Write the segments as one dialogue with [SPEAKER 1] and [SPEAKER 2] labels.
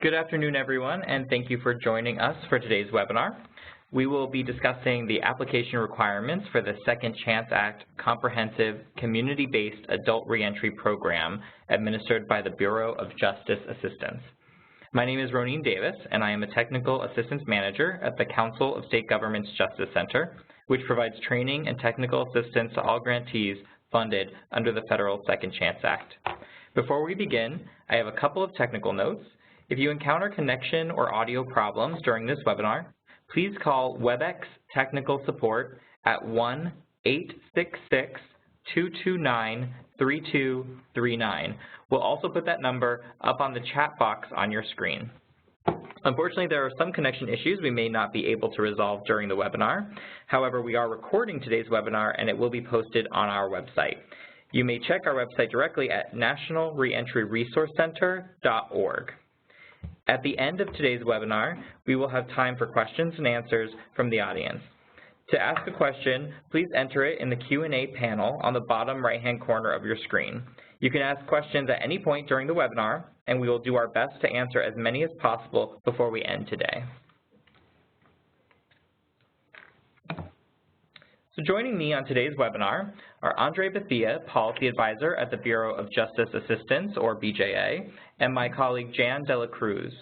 [SPEAKER 1] Good afternoon, everyone, and thank you for joining us for today's webinar. We will be discussing the application requirements for the Second Chance Act Comprehensive Community-Based Adult Reentry Program administered by the Bureau of Justice Assistance. My name is Ronin Davis, and I am a Technical Assistance Manager at the Council of State Governments Justice Center, which provides training and technical assistance to all grantees funded under the Federal Second Chance Act. Before we begin, I have a couple of technical notes. If you encounter connection or audio problems during this webinar, please call Webex Technical Support at 1-866-229-3239. We'll also put that number up on the chat box on your screen. Unfortunately, there are some connection issues we may not be able to resolve during the webinar. However, we are recording today's webinar and it will be posted on our website. You may check our website directly at nationalreentryresourcecenter.org. At the end of today's webinar, we will have time for questions and answers from the audience. To ask a question, please enter it in the Q&A panel on the bottom right-hand corner of your screen. You can ask questions at any point during the webinar, and we will do our best to answer as many as possible before we end today. So joining me on today's webinar are Andre Bethia, Policy Advisor at the Bureau of Justice Assistance, or BJA, and my colleague Jan Dela Cruz.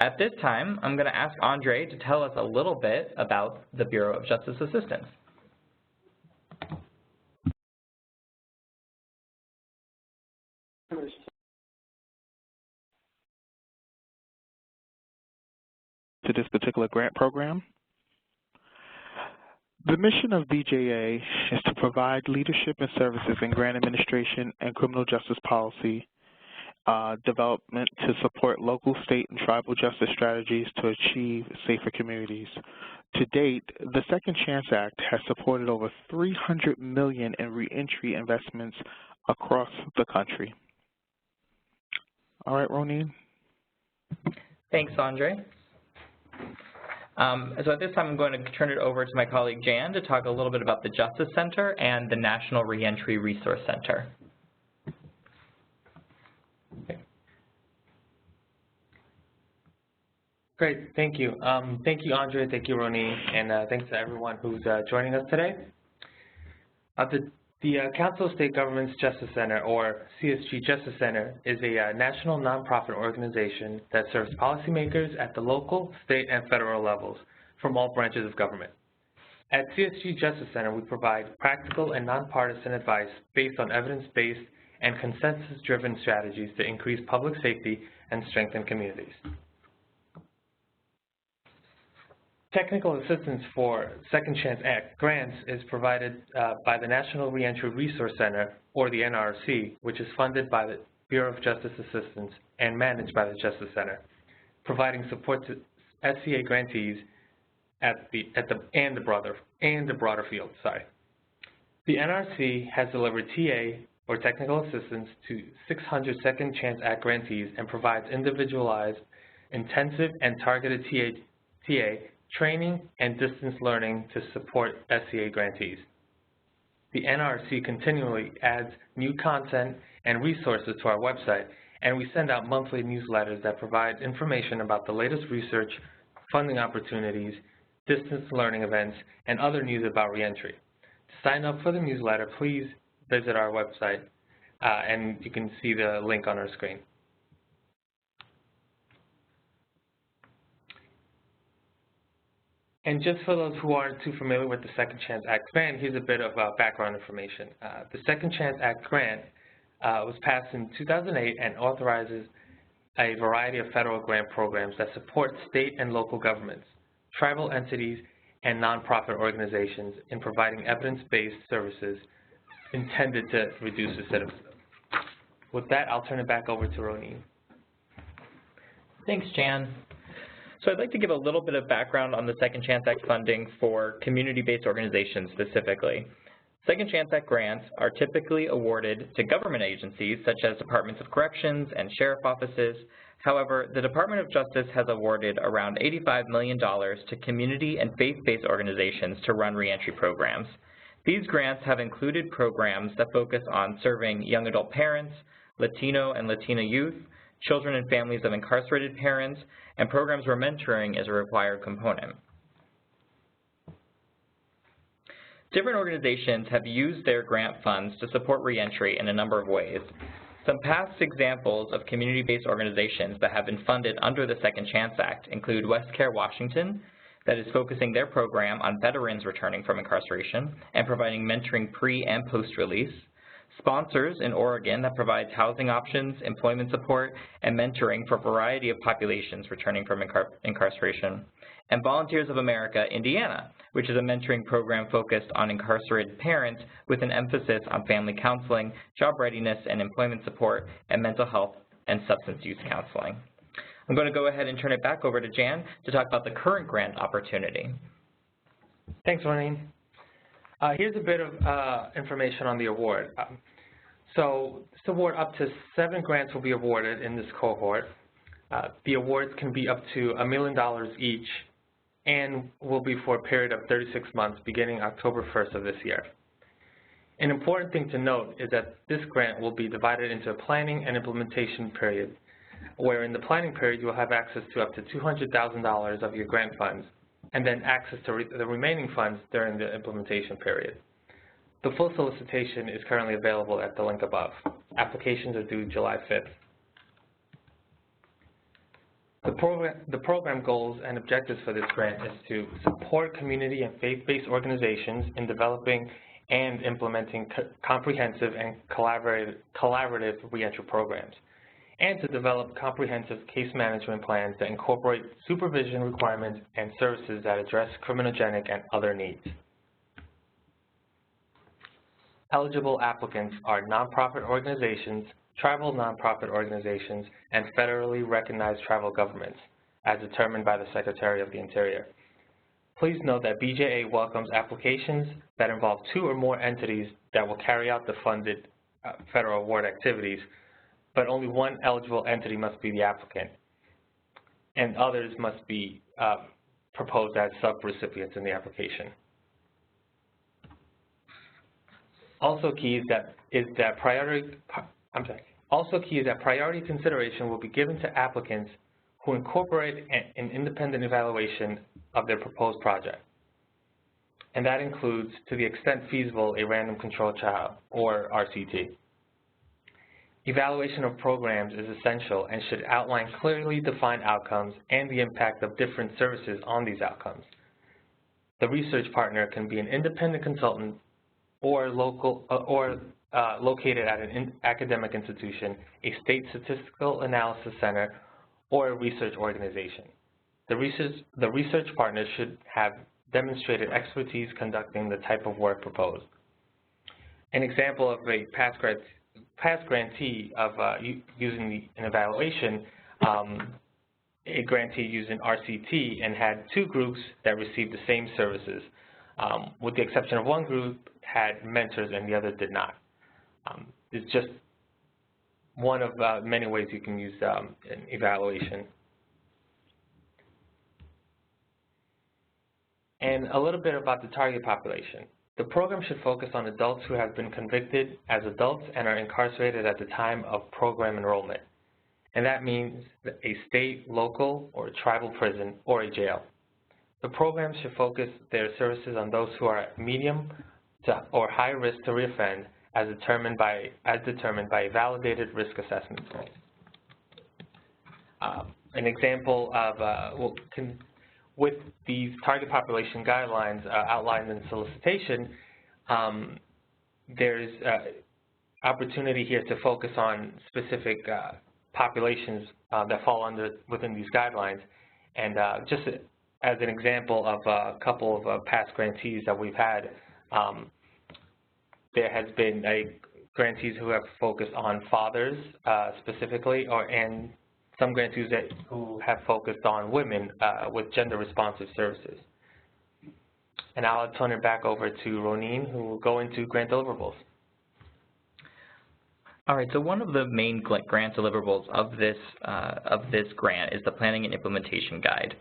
[SPEAKER 1] At this time, I'm going to ask Andre to tell us a little bit about the Bureau of Justice Assistance.
[SPEAKER 2] To this particular grant program. The mission of BJA is to provide leadership and services in grant administration and criminal justice policy development to support local, state, and tribal justice strategies to achieve safer communities. To date, the Second Chance Act has supported over $300 million in reentry investments across the country. All right, Ronin.
[SPEAKER 1] Thanks, Andre. So at this time, I'm going to turn it over to my colleague Jan to talk a little bit about the Justice Center and the National Reentry Resource Center.
[SPEAKER 3] Okay. Great, thank you. Thank you, Andre, thank you, Ronin, and thanks to everyone who's joining us today. The Council of State Governments Justice Center, or CSG Justice Center, is a national nonprofit organization that serves policymakers at the local, state, and federal levels from all branches of government. At CSG Justice Center, we provide practical and nonpartisan advice based on evidence-based and consensus-driven strategies to increase public safety and strengthen communities. Technical assistance for Second Chance Act grants is provided by the National Reentry Resource Center, or the NRC, which is funded by the Bureau of Justice Assistance and managed by the Justice Center, providing support to SCA grantees and the broader field. The NRC has delivered TA, or technical assistance, to 600 Second Chance Act grantees and provides individualized, intensive, and targeted TA training and distance learning to support SCA grantees. The NRC continually adds new content and resources to our website, and we send out monthly newsletters that provide information about the latest research, funding opportunities, distance learning events, and other news about reentry. To sign up for the newsletter, please visit our website, and you can see the link on our screen. And just for those who aren't too familiar with the Second Chance Act grant, here's a bit of background information. The Second Chance Act grant was passed in 2008 and authorizes a variety of federal grant programs that support state and local governments, tribal entities, and nonprofit organizations in providing evidence-based services intended to reduce recidivism. With that, I'll turn it back over to Ronin.
[SPEAKER 1] Thanks, Jan. So I'd like to give a little bit of background on the Second Chance Act funding for community-based organizations specifically. Second Chance Act grants are typically awarded to government agencies such as departments of corrections and sheriff offices. However, the Department of Justice has awarded around $85 million to community and faith-based organizations to run reentry programs. These grants have included programs that focus on serving young adult parents, Latino and Latina youth, children and families of incarcerated parents, and programs where mentoring is a required component. Different organizations have used their grant funds to support reentry in a number of ways. Some past examples of community-based organizations that have been funded under the Second Chance Act include WestCare Washington, that is focusing their program on veterans returning from incarceration and providing mentoring pre- and post-release, Sponsors in Oregon that provides housing options, employment support, and mentoring for a variety of populations returning from incarceration, and Volunteers of America, Indiana, which is a mentoring program focused on incarcerated parents with an emphasis on family counseling, job readiness and employment support, and mental health and substance use counseling. I'm going to go ahead and turn it back over to Jan to talk about the current grant opportunity.
[SPEAKER 3] Thanks, Roneen. Here's a bit of information on the award. So this award, up to 7 grants will be awarded in this cohort. The awards can be up to $1 million each and will be for a period of 36 months beginning October 1st of this year. An important thing to note is that this grant will be divided into a planning and implementation period, where in the planning period you will have access to up to $200,000 of your grant funds, and then access to the remaining funds during the implementation period. The full solicitation is currently available at the link above. Applications are due July 5th. The program goals and objectives for this grant is to support community and faith-based organizations in developing and implementing comprehensive and collaborative reentry programs, and to develop comprehensive case management plans that incorporate supervision requirements and services that address criminogenic and other needs. Eligible applicants are nonprofit organizations, tribal nonprofit organizations, and federally recognized tribal governments, as determined by the Secretary of the Interior. Please note that BJA welcomes applications that involve 2 or more entities that will carry out the funded federal award activities, but only one eligible entity must be the applicant, and others must be proposed as sub-recipients in the application. Also key is that priority consideration will be given to applicants who incorporate an independent evaluation of their proposed project, and that includes, to the extent feasible, a random controlled trial, or RCT. Evaluation of programs is essential and should outline clearly defined outcomes and the impact of different services on these outcomes. The research partner can be an independent consultant or located at an academic institution, a state statistical analysis center, or a research organization. The research partner should have demonstrated expertise conducting the type of work proposed. An example of a past grantee of using an evaluation, a grantee used an RCT and had 2 groups that received the same services, with the exception of one group had mentors and the other did not. It's just one of many ways you can use an evaluation. And a little bit about the target population. The program should focus on adults who have been convicted as adults and are incarcerated at the time of program enrollment. And that means a state, local, or tribal prison, or a jail. The program should focus their services on those who are at medium or high risk to reoffend as determined by a validated risk assessment tool. An example of with these target population guidelines outlined in the solicitation, there's opportunity here to focus on specific populations that fall within these guidelines. And just as an example of a couple of past grantees that we've had, there has been grantees who have focused on fathers specifically, and some grantees who have focused on women with gender-responsive services. And I'll turn it back over to Roneen, who will go into grant deliverables.
[SPEAKER 1] All right, so one of the main grant deliverables of this grant is the Planning and Implementation Guide.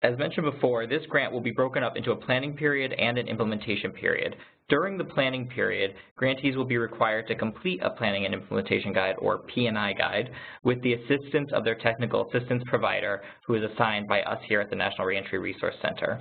[SPEAKER 1] As mentioned before, this grant will be broken up into a planning period and an implementation period. During the planning period, grantees will be required to complete a planning and implementation guide, or P&I guide, with the assistance of their technical assistance provider, who is assigned by us here at the National Reentry Resource Center.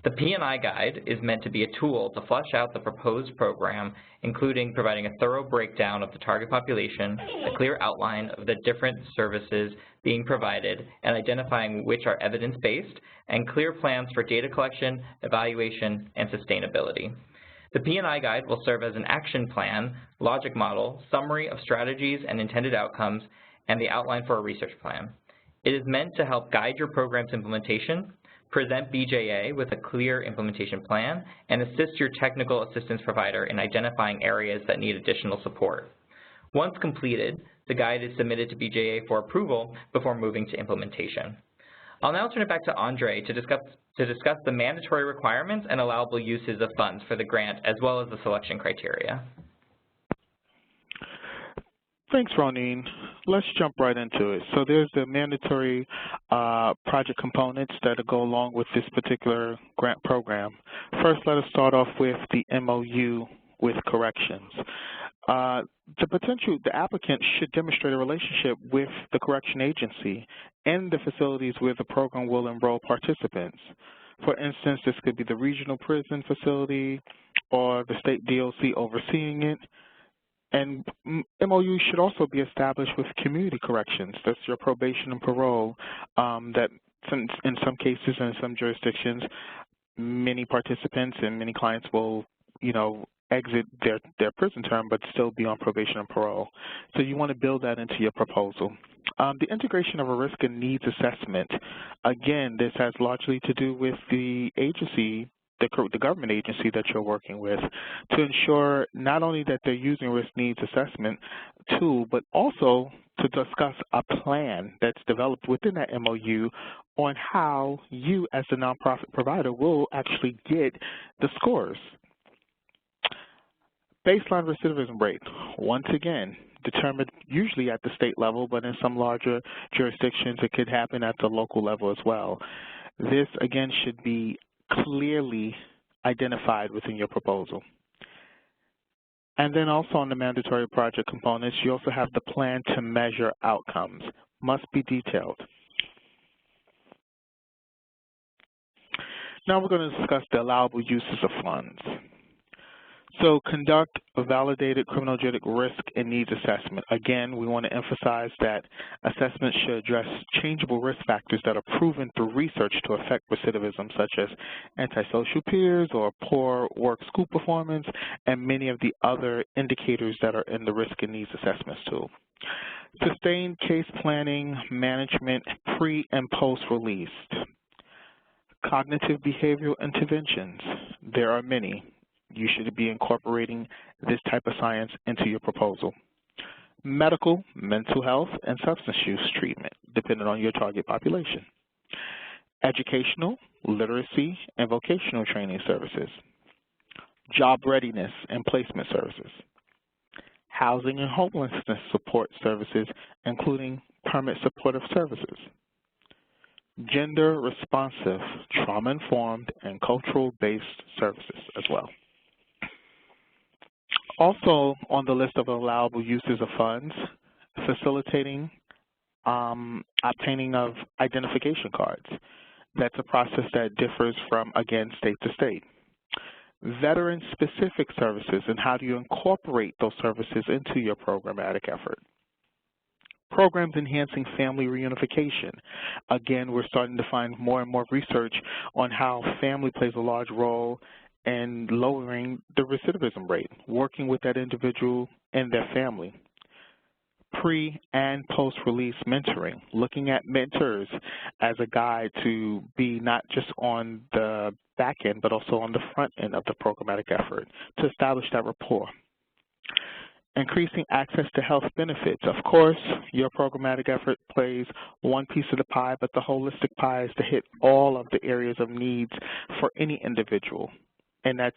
[SPEAKER 1] The P&I guide is meant to be a tool to flesh out the proposed program, including providing a thorough breakdown of the target population, a clear outline of the different services being provided, and identifying which are evidence-based, and clear plans for data collection, evaluation, and sustainability. The P&I guide will serve as an action plan, logic model, summary of strategies and intended outcomes, and the outline for a research plan. It is meant to help guide your program's implementation, present BJA with a clear implementation plan, and assist your technical assistance provider in identifying areas that need additional support. Once completed, the guide is submitted to BJA for approval before moving to implementation. I'll now turn it back to Andre to discuss the mandatory requirements and allowable uses of funds for the grant, as well as the selection criteria.
[SPEAKER 2] Thanks, Roneen. Let's jump right into it. So there's the mandatory project components that go along with this particular grant program. First, let us start off with the MOU with corrections. The applicant should demonstrate a relationship with the correction agency and the facilities where the program will enroll participants. For instance, this could be the regional prison facility or the state DOC overseeing it. And MOU should also be established with community corrections. That's your probation and parole. That in some cases and in some jurisdictions, many participants and many clients will, exit their prison term but still be on probation and parole. So you want to build that into your proposal. The integration of a risk and needs assessment. Again, this has largely to do with the agency, the government agency that you're working with, to ensure not only that they're using risk needs assessment tool, but also to discuss a plan that's developed within that MOU on how you as the nonprofit provider will actually get the scores. Baseline recidivism rate, once again, determined usually at the state level, but in some larger jurisdictions it could happen at the local level as well. This, again, should be clearly identified within your proposal. And then also on the mandatory project components, you also have the plan to measure outcomes. Must be detailed. Now we're going to discuss the allowable uses of funds. So conduct a validated criminogenic risk and needs assessment. Again, we want to emphasize that assessments should address changeable risk factors that are proven through research to affect recidivism, such as antisocial peers or poor work school performance, and many of the other indicators that are in the risk and needs assessments tool. Sustained case planning, management, pre and post-release. Cognitive behavioral interventions. There are many. You should be incorporating this type of science into your proposal. Medical, mental health, and substance use treatment, depending on your target population. Educational, literacy, and vocational training services. Job readiness and placement services. Housing and homelessness support services, including permit supportive services. Gender responsive, trauma-informed, and cultural-based services as well. Also on the list of allowable uses of funds, facilitating obtaining of identification cards. That's a process that differs from, again, state to state. Veteran-specific services, and how do you incorporate those services into your programmatic effort. Programs enhancing family reunification. Again, we're starting to find more and more research on how family plays a large role and lowering the recidivism rate, working with that individual and their family. Pre- and post-release mentoring, looking at mentors as a guide to be not just on the back end, but also on the front end of the programmatic effort to establish that rapport. Increasing access to health benefits. Of course, your programmatic effort plays one piece of the pie, but the holistic pie is to hit all of the areas of needs for any individual. And that's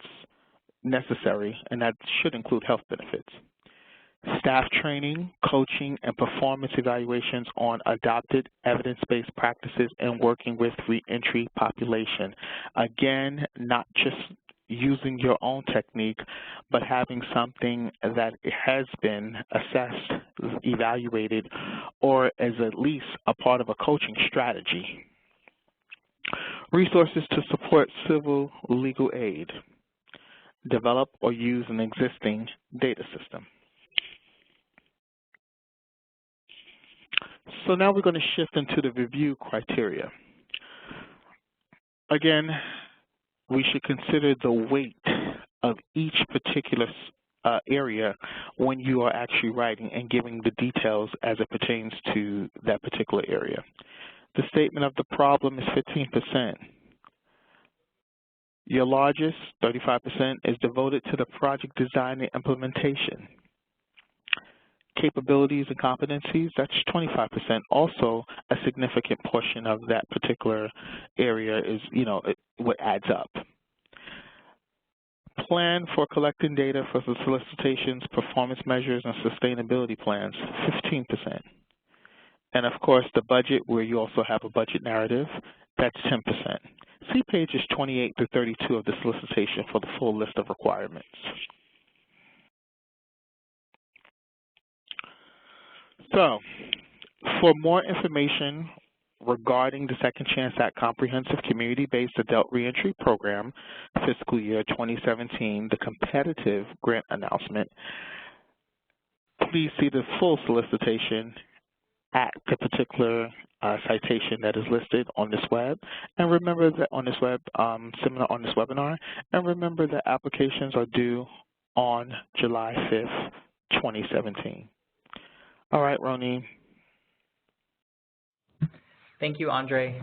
[SPEAKER 2] necessary, and that should include health benefits. staff training, coaching, and performance evaluations on adopted evidence-based practices and working with reentry population. Again, not just using your own technique, but having something that has been assessed, evaluated, or is at least a part of a coaching strategy. Resources to support civil legal aid. Develop or use an existing data system. So now we're going to shift into the review criteria. Again, we should consider the weight of each particular area when you are actually writing and giving the details as it pertains to that particular area. The statement of the problem is 15%. Your largest, 35%, is devoted to the project design and implementation. Capabilities and competencies, that's 25%. Also, a significant portion of that particular area is, what adds up. Plan for collecting data for the solicitations, performance measures, and sustainability plans, 15%. And of course, the budget, where you also have a budget narrative, that's 10%. See pages 28 through 32 of the solicitation for the full list of requirements. So, for more information regarding the Second Chance Act Comprehensive Community-Based Adult Reentry Program, fiscal year 2017, the competitive grant announcement, please see the full solicitation at the particular citation that is listed on this web, and remember that on this seminar on this webinar, and remember that applications are due on July 5th, 2017. All right, Ronnie.
[SPEAKER 1] Thank you, Andre.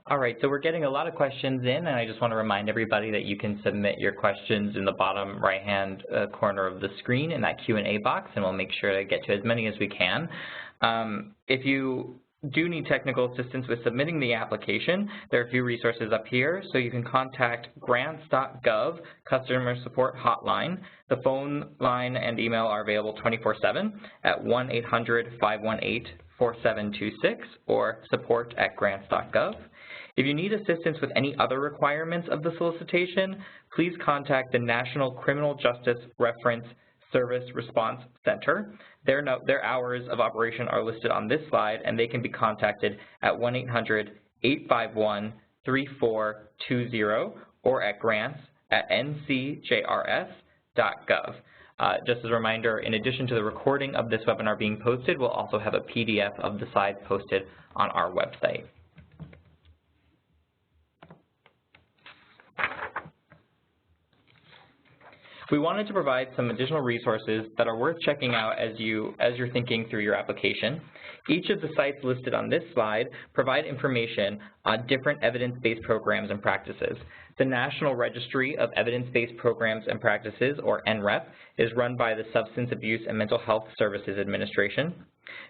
[SPEAKER 1] All right, so we're getting a lot of questions in, and I just want to remind everybody that you can submit your questions in the bottom right-hand corner of the screen in that Q&A box, and we'll make sure to get to as many as we can. If you do need technical assistance with submitting the application, there are a few resources up here. So you can contact grants.gov customer support hotline. The phone line and email are available 24/7 at 1-800-518-4726 or support@grants.gov. If you need assistance with any other requirements of the solicitation, please contact the National Criminal Justice Reference Service Response Center. Their hours of operation are listed on this slide, and they can be contacted at 1-800-851-3420 or at grants@ncjrs.gov. Just as a reminder, in addition to the recording of this webinar being posted, we'll also have a PDF of the slides posted on our website. We wanted to provide some additional resources that are worth checking out as you're thinking through your application. Each of the sites listed on this slide provide information on different evidence-based programs and practices. The National Registry of Evidence-Based Programs and Practices, or NREP, is run by the Substance Abuse and Mental Health Services Administration.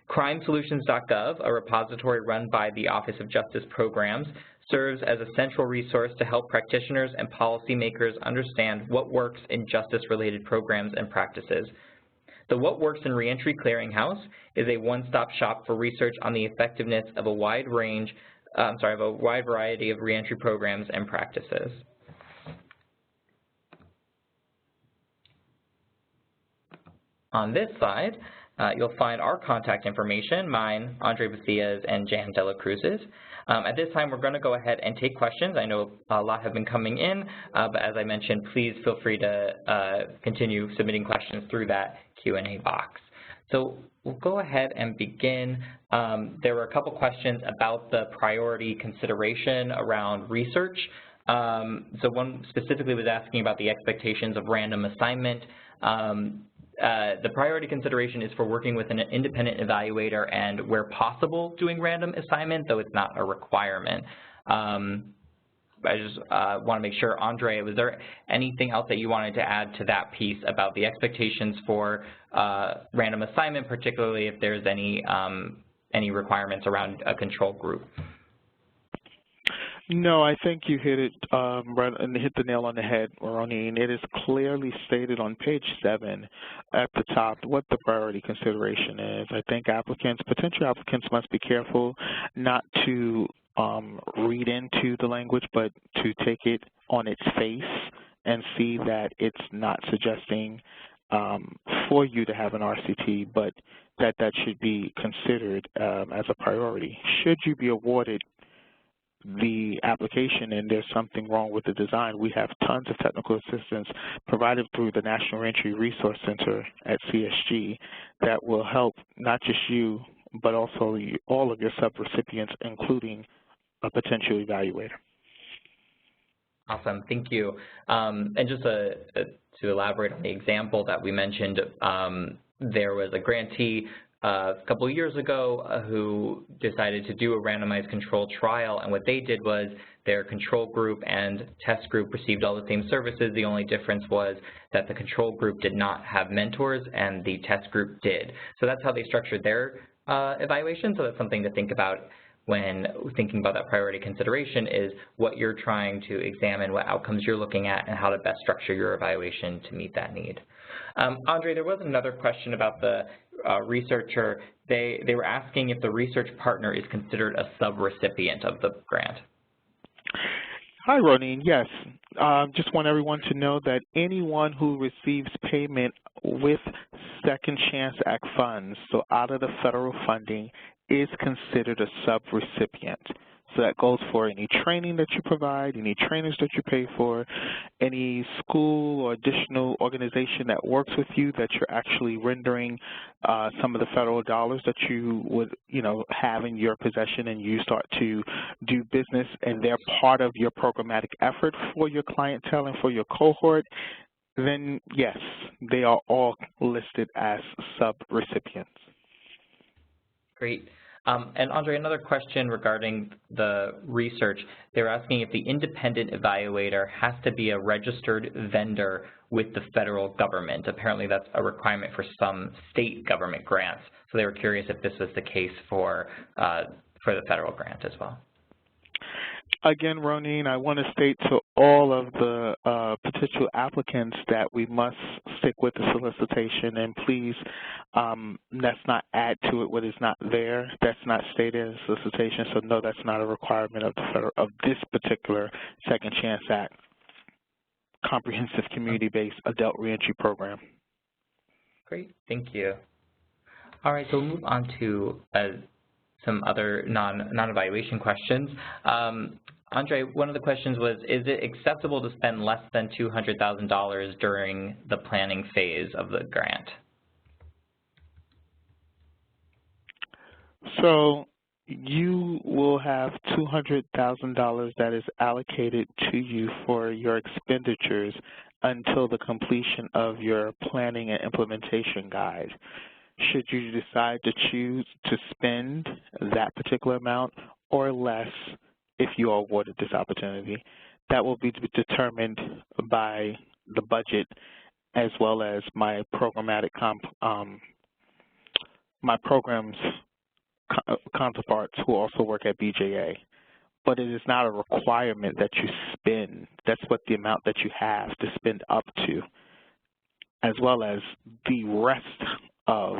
[SPEAKER 1] CrimeSolutions.gov, a repository run by the Office of Justice Programs, serves as a central resource to help practitioners and policymakers understand what works in justice-related programs and practices. The What Works in Reentry Clearinghouse is a one-stop shop for research on the effectiveness of a wide variety of reentry programs and practices. On this slide, you'll find our contact information, mine, Andre Bacia's, and Jan Dela Cruz's. At this time, we're going to go ahead and take questions. I know a lot have been coming in, but as I mentioned, please feel free to continue submitting questions through that Q&A box. So we'll go ahead and begin. There were a couple questions about the priority consideration around research. So one specifically was asking about the expectations of random assignment. The priority consideration is for working with an independent evaluator and, where possible, doing random assignment, though it's not a requirement. I just want to make sure, Andre, was there anything else that you wanted to add to that piece about the expectations for random assignment, particularly if there's any requirements around a control group?
[SPEAKER 2] No, I think you hit it right and hit the nail on the head, Roneen. It is clearly stated on page 7 at the top what the priority consideration is. I think potential applicants must be careful not to read into the language, but to take it on its face and see that it's not suggesting for you to have an RCT, but that should be considered as a priority. Should you be awarded the application and there's something wrong with the design, we have tons of technical assistance provided through the National Reentry Resource Center at CSG that will help not just you, but also all of your sub-recipients, including a potential evaluator.
[SPEAKER 1] Awesome, thank you. And just to elaborate on the example that we mentioned, there was a grantee a couple of years ago who decided to do a randomized controlled trial, and what they did was their control group and test group received all the same services. The only difference was that the control group did not have mentors and the test group did. So that's how they structured their evaluation, so that's something to think about when thinking about that priority consideration is what you're trying to examine, what outcomes you're looking at, and how to best structure your evaluation to meet that need. Andre, there was another question about the researcher. They were asking if the research partner is considered a sub-recipient of the grant.
[SPEAKER 2] Hi, Roneen. Yes. Just want everyone to know that anyone who receives payment with Second Chance Act funds, so out of the federal funding, is considered a sub-recipient. So that goes for any training that you provide, any trainings that you pay for, any school or additional organization that works with you that you're actually rendering some of the federal dollars that you would, have in your possession, and you start to do business, and they're part of your programmatic effort for your clientele and for your cohort, then yes, they are all listed as sub-recipients.
[SPEAKER 1] Great. And Andre, another question regarding the research. They're asking if the independent evaluator has to be a registered vendor with the federal government. Apparently that's a requirement for some state government grants. So they were curious if this was the case for the federal grant as well.
[SPEAKER 2] Again, Roneen, I want to state to all of the potential applicants that we must stick with the solicitation, and please, let's not add to it what is not there. That's not stated in the solicitation, so no, that's not a requirement of this particular Second Chance Act comprehensive community-based adult reentry program.
[SPEAKER 1] Great, thank you. All right, so we'll move on to some other non-evaluation questions. Andre, one of the questions was, is it acceptable to spend less than $200,000 during the planning phase of the grant?
[SPEAKER 2] So you will have $200,000 that is allocated to you for your expenditures until the completion of your planning and implementation guide. Should you decide to choose to spend that particular amount or less if you are awarded this opportunity, that will be determined by the budget as well as my programmatic my program's counterparts who also work at BJA. But it is not a requirement that you spend. That's what the amount that you have to spend up to, as well as the rest of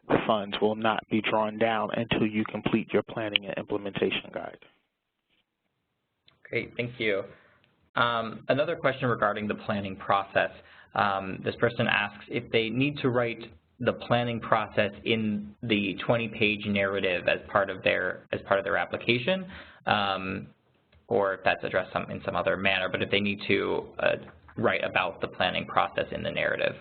[SPEAKER 2] the funds will not be drawn down until you complete your planning and implementation guide.
[SPEAKER 1] Great, thank you. Another question regarding the planning process. This person asks if they need to write the planning process in the 20-page narrative as part of their application, or if that's addressed in some other manner, but if they need to write about the planning process in the narrative.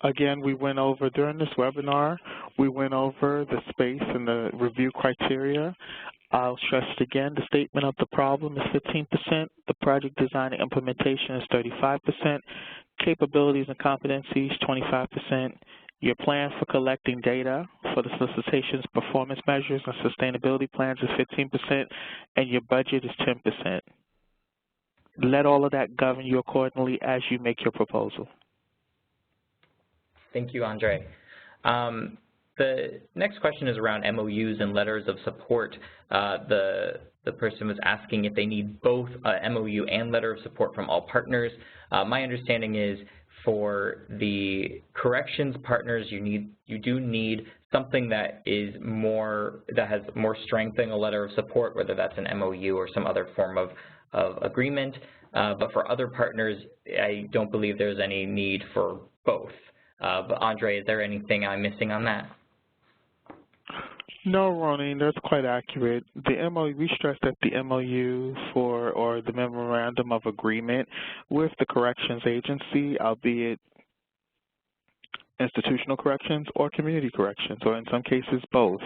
[SPEAKER 2] Again, we went over during this webinar, we went over the space and the review criteria. I'll stress it again, the statement of the problem is 15%, the project design and implementation is 35%, capabilities and competencies 25%, your plan for collecting data for the solicitation's performance measures and sustainability plans is 15%, and your budget is 10%. Let all of that govern you accordingly as you make your proposal.
[SPEAKER 1] Thank you, Andre. The next question is around MOUs and letters of support. The person was asking if they need both MOU and letter of support from all partners. My understanding is for the corrections partners, you do need something that has more strength than a letter of support, whether that's an MOU or some other form of agreement. But for other partners, I don't believe there's any need for both. But Andre, is there anything I'm missing on that?
[SPEAKER 2] No, Ronnie, that's quite accurate. The MOU, we stress that the MOU or the Memorandum of Agreement with the corrections agency, albeit institutional corrections or community corrections, or in some cases both,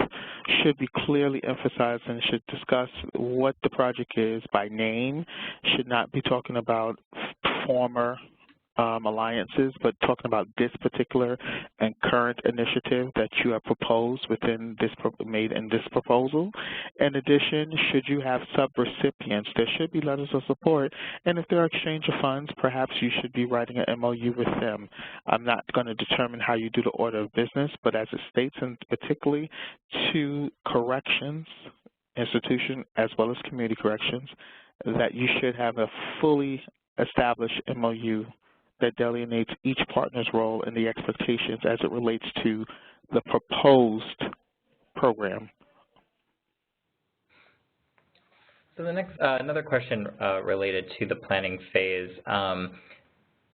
[SPEAKER 2] should be clearly emphasized and should discuss what the project is by name, should not be talking about former alliances, but talking about this particular and current initiative that you have proposed within this made in this proposal. In addition, should you have sub-recipients, there should be letters of support, and if there are exchange of funds, perhaps you should be writing an MOU with them. I'm not going to determine how you do the order of business, but as it states, and particularly to corrections institution as well as community corrections, that you should have a fully established MOU that delineates each partner's role and the expectations as it relates to the proposed program.
[SPEAKER 1] So the next, another question related to the planning phase.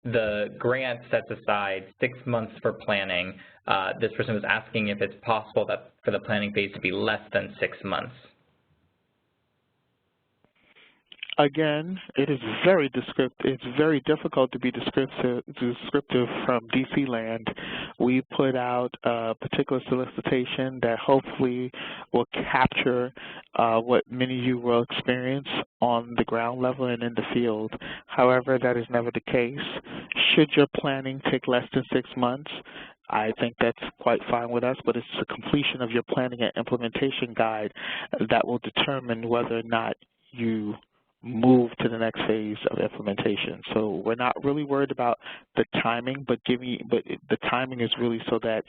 [SPEAKER 1] The grant sets aside 6 months for planning. This person was asking if it's possible that for the planning phase to be less than 6 months.
[SPEAKER 2] Again, it is very descriptive. It's very difficult to be descriptive from DC land. We put out a particular solicitation that hopefully will capture what many of you will experience on the ground level and in the field. However, that is never the case. Should your planning take less than 6 months, I think that's quite fine with us, but it's the completion of your planning and implementation guide that will determine whether or not you move to the next phase of implementation. So we're not really worried about the timing, but the timing is really so that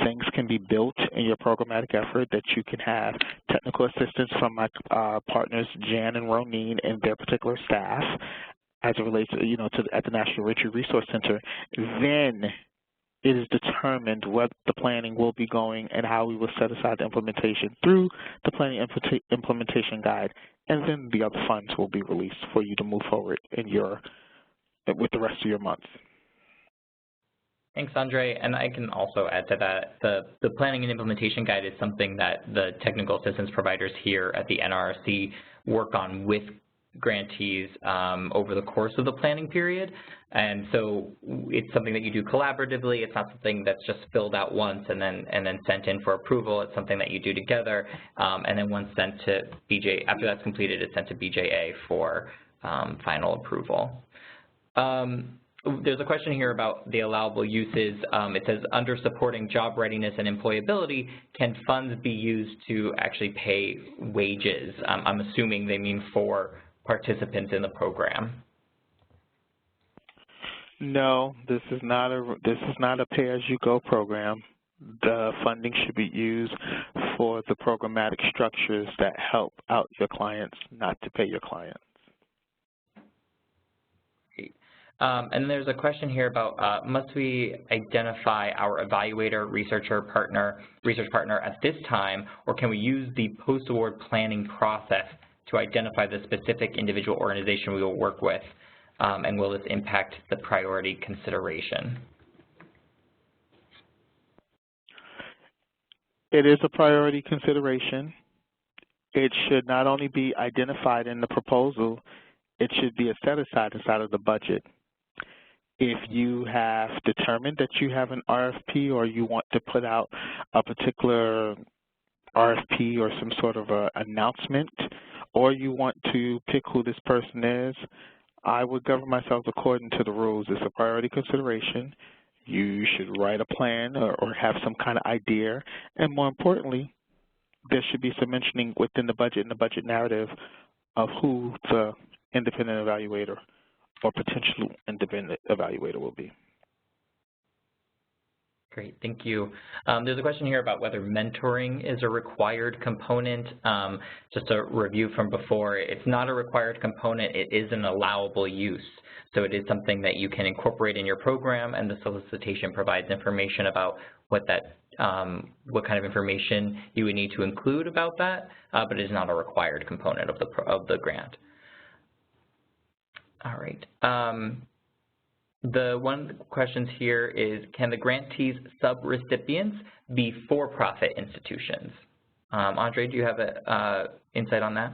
[SPEAKER 2] things can be built in your programmatic effort, that you can have technical assistance from my partners Jan and Roneen and their particular staff as it relates to, at the National Reentry Resource Center. Then it is determined what the planning will be going and how we will set aside the implementation through the planning implementation guide, and then the other funds will be released for you to move forward with the rest of your months.
[SPEAKER 1] Thanks, Andre. And I can also add to that, the planning and implementation guide is something that the technical assistance providers here at the NRC work on with grantees over the course of the planning period. And so it's something that you do collaboratively. It's not something that's just filled out once and then sent in for approval. It's something that you do together, and then once sent to BJ, after that's completed, it's sent to BJA for final approval. There's a question here about the allowable uses. It says, under supporting job readiness and employability, can funds be used to actually pay wages? I'm assuming they mean for participants in the program.
[SPEAKER 2] No, this is not a pay-as-you-go program. The funding should be used for the programmatic structures that help out your clients, not to pay your clients.
[SPEAKER 1] Great. And there's a question here about must we identify our evaluator research partner at this time, or can we use the post-award planning process to identify the specific individual organization we will work with, and will this impact the priority consideration?
[SPEAKER 2] It is a priority consideration. It should not only be identified in the proposal, it should be a set-aside inside of the budget. If you have determined that you have an RFP or you want to put out a particular RFP or some sort of a announcement, or you want to pick who this person is, I would govern myself according to the rules. It's a priority consideration. You should write a plan or have some kind of idea, and more importantly, there should be some mentioning within the budget and the budget narrative of who the independent evaluator or potential independent evaluator will be.
[SPEAKER 1] Great, thank you. There's a question here about whether mentoring is a required component. Just a review from before, it's not a required component, it is an allowable use. So it is something that you can incorporate in your program, and the solicitation provides information about what that, what kind of information you would need to include about that, but it is not a required component of the grant. All right. The one questions here is, can the grantees sub-recipients be for-profit institutions? Andre, do you have an insight on that?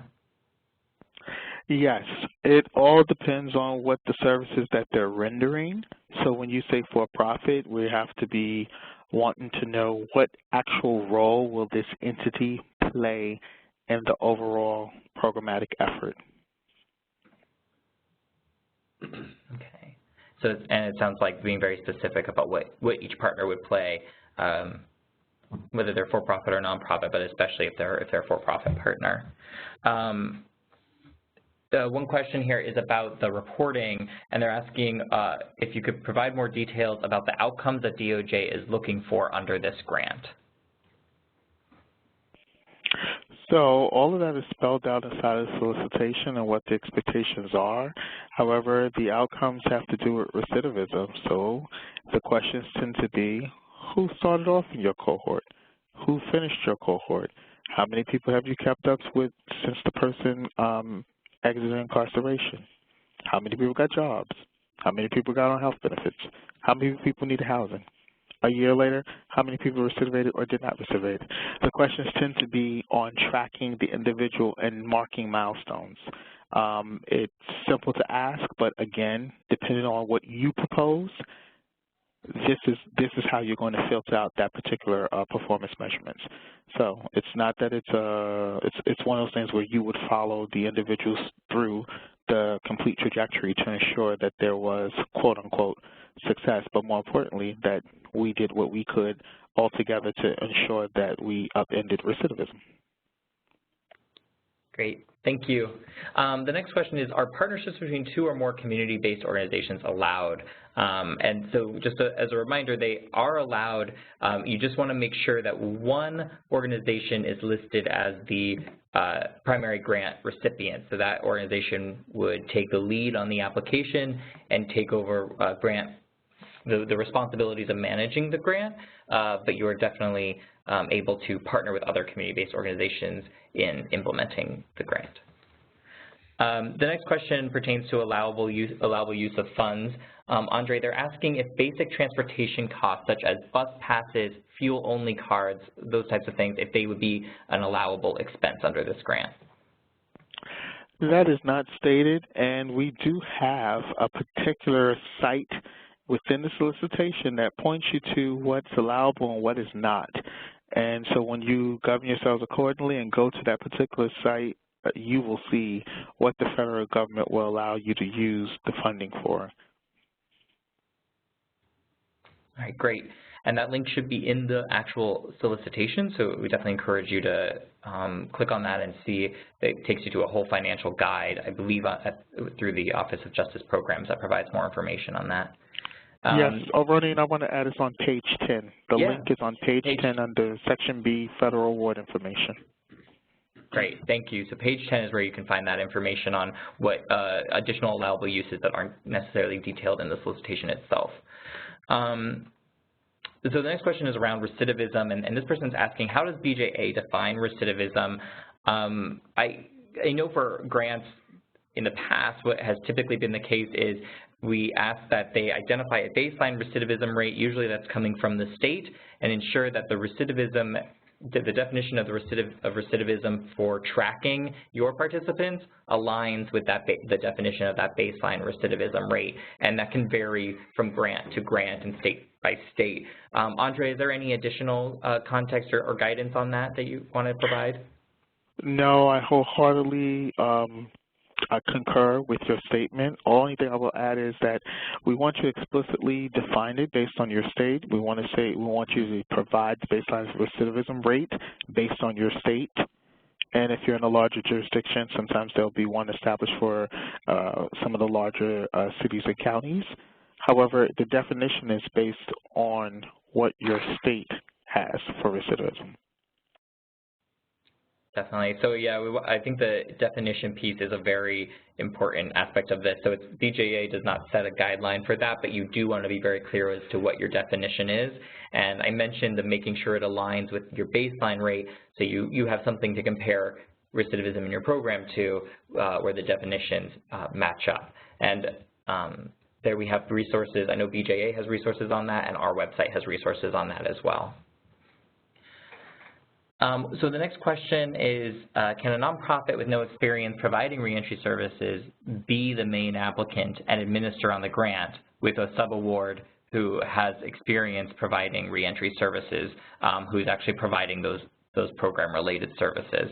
[SPEAKER 2] Yes, it all depends on what the services that they're rendering. So when you say for-profit, we have to be wanting to know what actual role will this entity play in the overall programmatic effort.
[SPEAKER 1] Okay. So, and it sounds like being very specific about what each partner would play, whether they're for-profit or nonprofit, but especially if they're a for-profit partner. One question here is about the reporting, and they're asking if you could provide more details about the outcomes that DOJ is looking for under this grant.
[SPEAKER 2] So all of that is spelled out inside of the solicitation and what the expectations are. However, the outcomes have to do with recidivism. So the questions tend to be, who started off in your cohort? Who finished your cohort? How many people have you kept up with since the person exited incarceration? How many people got jobs? How many people got on health benefits? How many people need housing? A year later, how many people recidivated or did not recidivate? The questions tend to be on tracking the individual and marking milestones. It's simple to ask, but again, depending on what you propose, this is how you're going to filter out that particular performance measurements. So it's not that it's one of those things where you would follow the individuals through the complete trajectory to ensure that there was quote unquote success, but more importantly that we did what we could altogether to ensure that we upended recidivism.
[SPEAKER 1] Great, thank you. The next question is, are partnerships between two or more community-based organizations allowed? And so just as a reminder, they are allowed. You just want to make sure that one organization is listed as the primary grant recipient. So that organization would take the lead on the application and take over the responsibilities of managing the grant, but you are definitely able to partner with other community-based organizations in implementing the grant. The next question pertains to allowable use of funds. Andre, they're asking if basic transportation costs such as bus passes, fuel-only cards, those types of things, if they would be an allowable expense under this grant.
[SPEAKER 2] That is not stated, and we do have a particular site within the solicitation that points you to what's allowable and what is not. And so when you govern yourselves accordingly and go to that particular site, you will see what the federal government will allow you to use the funding for.
[SPEAKER 1] All right, great. And that link should be in the actual solicitation, so we definitely encourage you to click on that and see. It takes you to a whole financial guide, I believe, through the Office of Justice Programs that provides more information on that.
[SPEAKER 2] Yes, Ronnie, I want to add it's on page 10. The link is on page 10 under Section B, Federal Award Information.
[SPEAKER 1] Great, thank you. So page 10 is where you can find that information on what additional allowable uses that aren't necessarily detailed in the solicitation itself. So the next question is around recidivism, and this person's asking, how does BJA define recidivism? I know for grants in the past, what has typically been the case is we ask that they identify a baseline recidivism rate, usually that's coming from the state, and ensure that the recidivism, the definition of recidivism for tracking your participants aligns with that the definition of that baseline recidivism rate, and that can vary from grant to grant and state by state. Andre, is there any additional context or guidance on that you want to provide?
[SPEAKER 2] No, I wholeheartedly I concur with your statement. Only thing I will add is that we want you to explicitly define it based on your state. We want you to provide the baseline recidivism rate based on your state. And if you're in a larger jurisdiction, sometimes there'll be one established for some of the larger cities and counties. However, the definition is based on what your state has for recidivism.
[SPEAKER 1] Definitely. So yeah, I think the definition piece is a very important aspect of this. So it's, BJA does not set a guideline for that, but you do want to be very clear as to what your definition is. And I mentioned the making sure it aligns with your baseline rate, so you have something to compare recidivism in your program to, where the definitions match up. And there we have resources. I know BJA has resources on that, and our website has resources on that as well. So the next question is, can a nonprofit with no experience providing reentry services be the main applicant and administer on the grant with a subaward who has experience providing reentry services, who's actually providing those program-related services?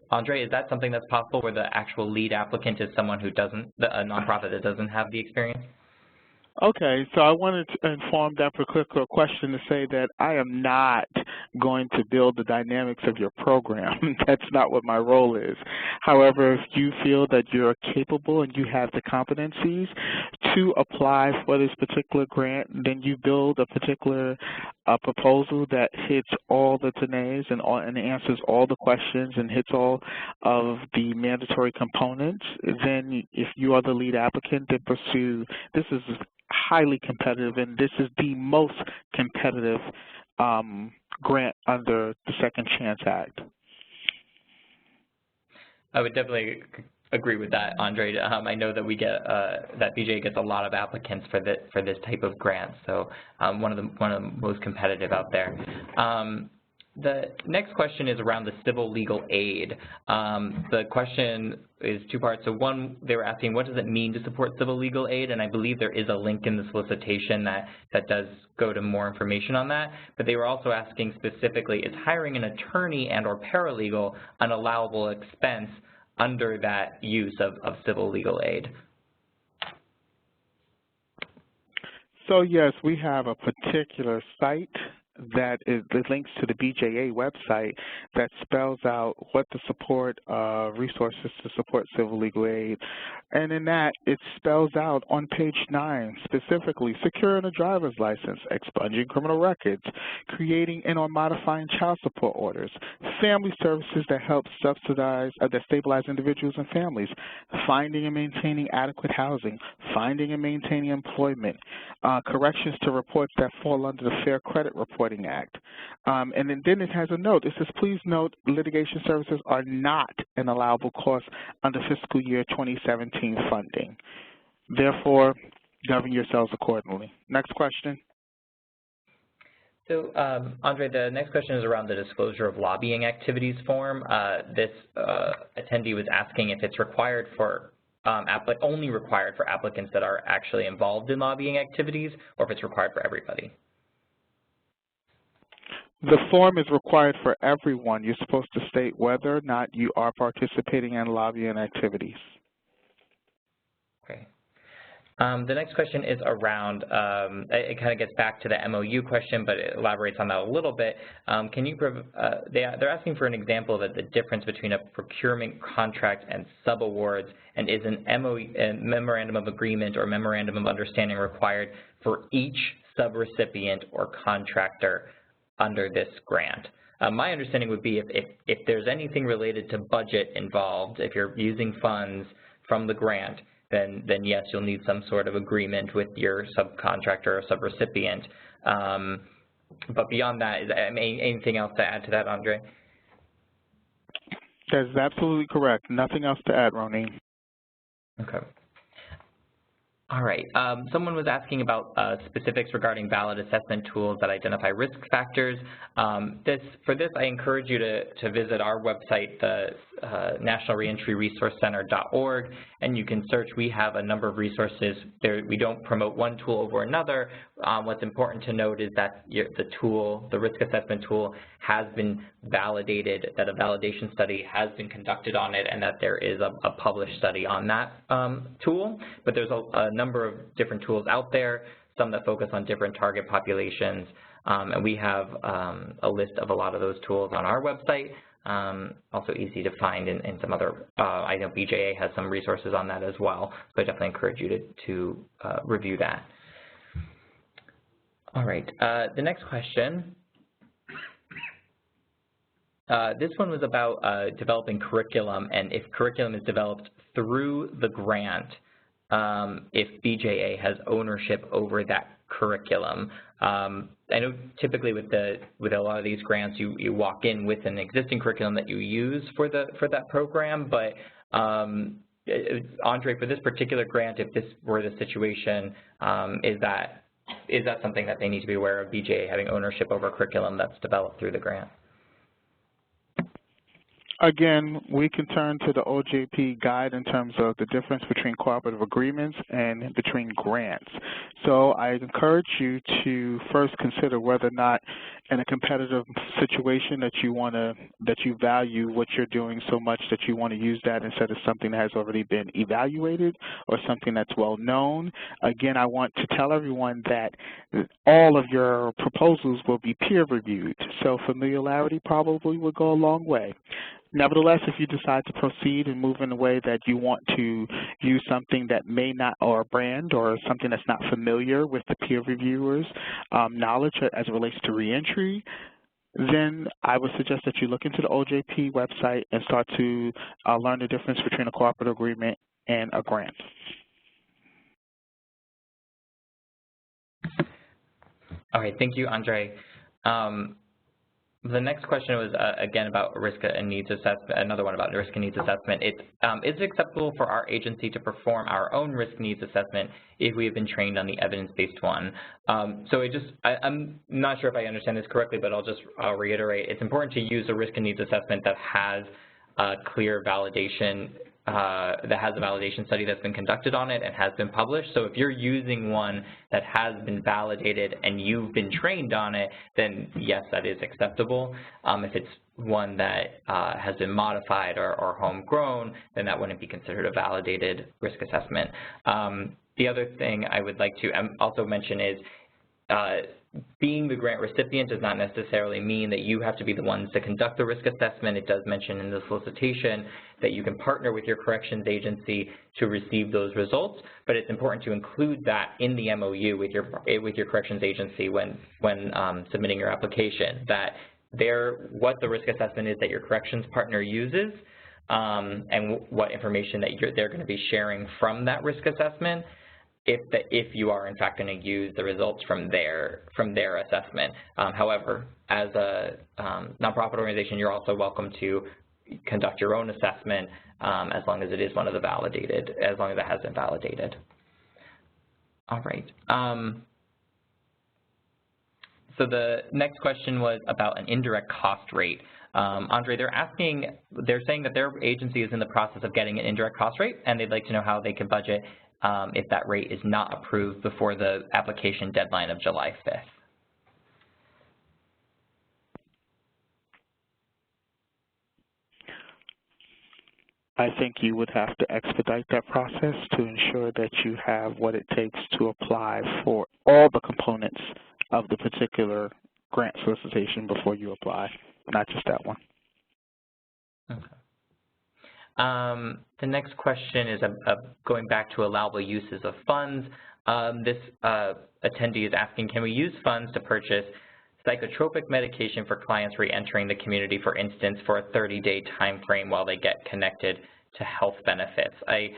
[SPEAKER 1] Andre, is that something that's possible where the actual lead applicant is someone who doesn't, a nonprofit that doesn't have the experience?
[SPEAKER 2] Okay, so I wanted to inform that particular question to say that I am not going to build the dynamics of your program. That's not what my role is. However, if you feel that you're capable and you have the competencies to apply for this particular grant, then you build a particular proposal that hits all the tenets and answers all the questions and hits all of the mandatory components. Then if you are the lead applicant, then pursue. This is highly competitive, and this is the most competitive grant under the Second Chance Act.
[SPEAKER 1] I would definitely agree with that, Andre. I know that we get that BJ gets a lot of applicants for this type of grant, so one of the most competitive out there. The next question is around the civil legal aid. The question is two parts. So one, they were asking, what does it mean to support civil legal aid? And I believe there is a link in the solicitation that does go to more information on that. But they were also asking specifically, is hiring an attorney and or paralegal an allowable expense under that use of civil legal aid?
[SPEAKER 2] So yes, we have a particular site that links to the BJA website that spells out what the support resources to support civil legal aid. And in that, it spells out on page 9 specifically securing a driver's license, expunging criminal records, creating and or modifying child support orders, family services that help subsidize, that stabilize individuals and families, finding and maintaining adequate housing, finding and maintaining employment, corrections to reports that fall under the Fair Credit Reporting Act. And then it has a note. It says, please note litigation services are not an allowable cost under fiscal year 2017 funding. Therefore, govern yourselves accordingly. Next question.
[SPEAKER 1] So, Andre, the next question is around the disclosure of lobbying activities form. This attendee was asking if it's required for only required for applicants that are actually involved in lobbying activities, or if it's required for everybody.
[SPEAKER 2] The form is required for everyone. You're supposed to state whether or not you are participating in lobbying activities. Okay.
[SPEAKER 1] The next question is around, it kind of gets back to the MOU question, but it elaborates on that a little bit. Can you, they're asking for an example of the difference between a procurement contract and subawards, and is an MOU, a memorandum of agreement or memorandum of understanding required for each subrecipient or contractor under this grant? My understanding would be if there's anything related to budget involved, if you're using funds from the grant, then yes, you'll need some sort of agreement with your subcontractor or subrecipient. But beyond that, is anything else to add to that, Andre?
[SPEAKER 2] That is absolutely correct. Nothing else to add, Ronnie.
[SPEAKER 1] Okay. All right. Someone was asking about specifics regarding valid assessment tools that identify risk factors. For this, I encourage you to visit our website, the National Reentry Resource Center.org, and you can search. We have a number of resources. We don't promote one tool over another. What's important to note is that the risk assessment tool has been validated, that a validation study has been conducted on it, and that there is a published study on that tool. But there's a number of different tools out there, some that focus on different target populations, and we have a list of a lot of those tools on our website, also easy to find in some other, I know BJA has some resources on that as well, so I definitely encourage you to review that. All right, the next question. This one was about developing curriculum, and if curriculum is developed through the grant, if BJA has ownership over that curriculum. I know typically with a lot of these grants, you walk in with an existing curriculum that you use for that program, but Andre, for this particular grant, if this were the situation, is that something that they need to be aware of, BJA having ownership over curriculum that's developed through the grant?
[SPEAKER 2] Again, we can turn to the OJP guide in terms of the difference between cooperative agreements and between grants. So I encourage you to first consider whether or not in a competitive situation that you value what you're doing so much that you want to use that instead of something that has already been evaluated or something that's well known. Again, I want to tell everyone that all of your proposals will be peer reviewed, so familiarity probably will go a long way. Nevertheless, if you decide to proceed and move in a way that you want to use something that may not, or a brand or something that's not familiar with the peer reviewers' knowledge as it relates to reentry, then I would suggest that you look into the OJP website and start to learn the difference between a cooperative agreement and a grant.
[SPEAKER 1] All right, thank you, Andre. The next question was, again, about risk and needs assessment, another one about risk and needs assessment. Is it acceptable for our agency to perform our own risk needs assessment if we have been trained on the evidence-based one? So I'm not sure if I understand this correctly, but I'll reiterate. It's important to use a risk and needs assessment that has a clear validation, that has a validation study that's been conducted on it and has been published. So if you're using one that has been validated and you've been trained on it, then yes, that is acceptable. If it's one that has been modified or homegrown, then that wouldn't be considered a validated risk assessment. The other thing I would like to also mention is being the grant recipient does not necessarily mean that you have to be the ones to conduct the risk assessment. It does mention in the solicitation that you can partner with your corrections agency to receive those results, but it's important to include that in the MOU with your corrections agency when submitting your application, that what the risk assessment is that your corrections partner uses, and what information that they're going to be sharing from that risk assessment, if you are in fact going to use the results from their assessment. However, as a nonprofit organization, you're also welcome to conduct your own assessment as long as it is one of the validated, as long as it has been validated. All right. So the next question was about an indirect cost rate. Andre, they're saying that their agency is in the process of getting an indirect cost rate, and they'd like to know how they can budget if that rate is not approved before the application deadline of July 5th.
[SPEAKER 2] I think you would have to expedite that process to ensure that you have what it takes to apply for all the components of the particular grant solicitation before you apply, not just that one.
[SPEAKER 1] Okay. The next question is going back to allowable uses of funds. This attendee is asking, can we use funds to purchase psychotropic medication for clients re-entering the community, for instance, for a 30-day time frame while they get connected to health benefits? I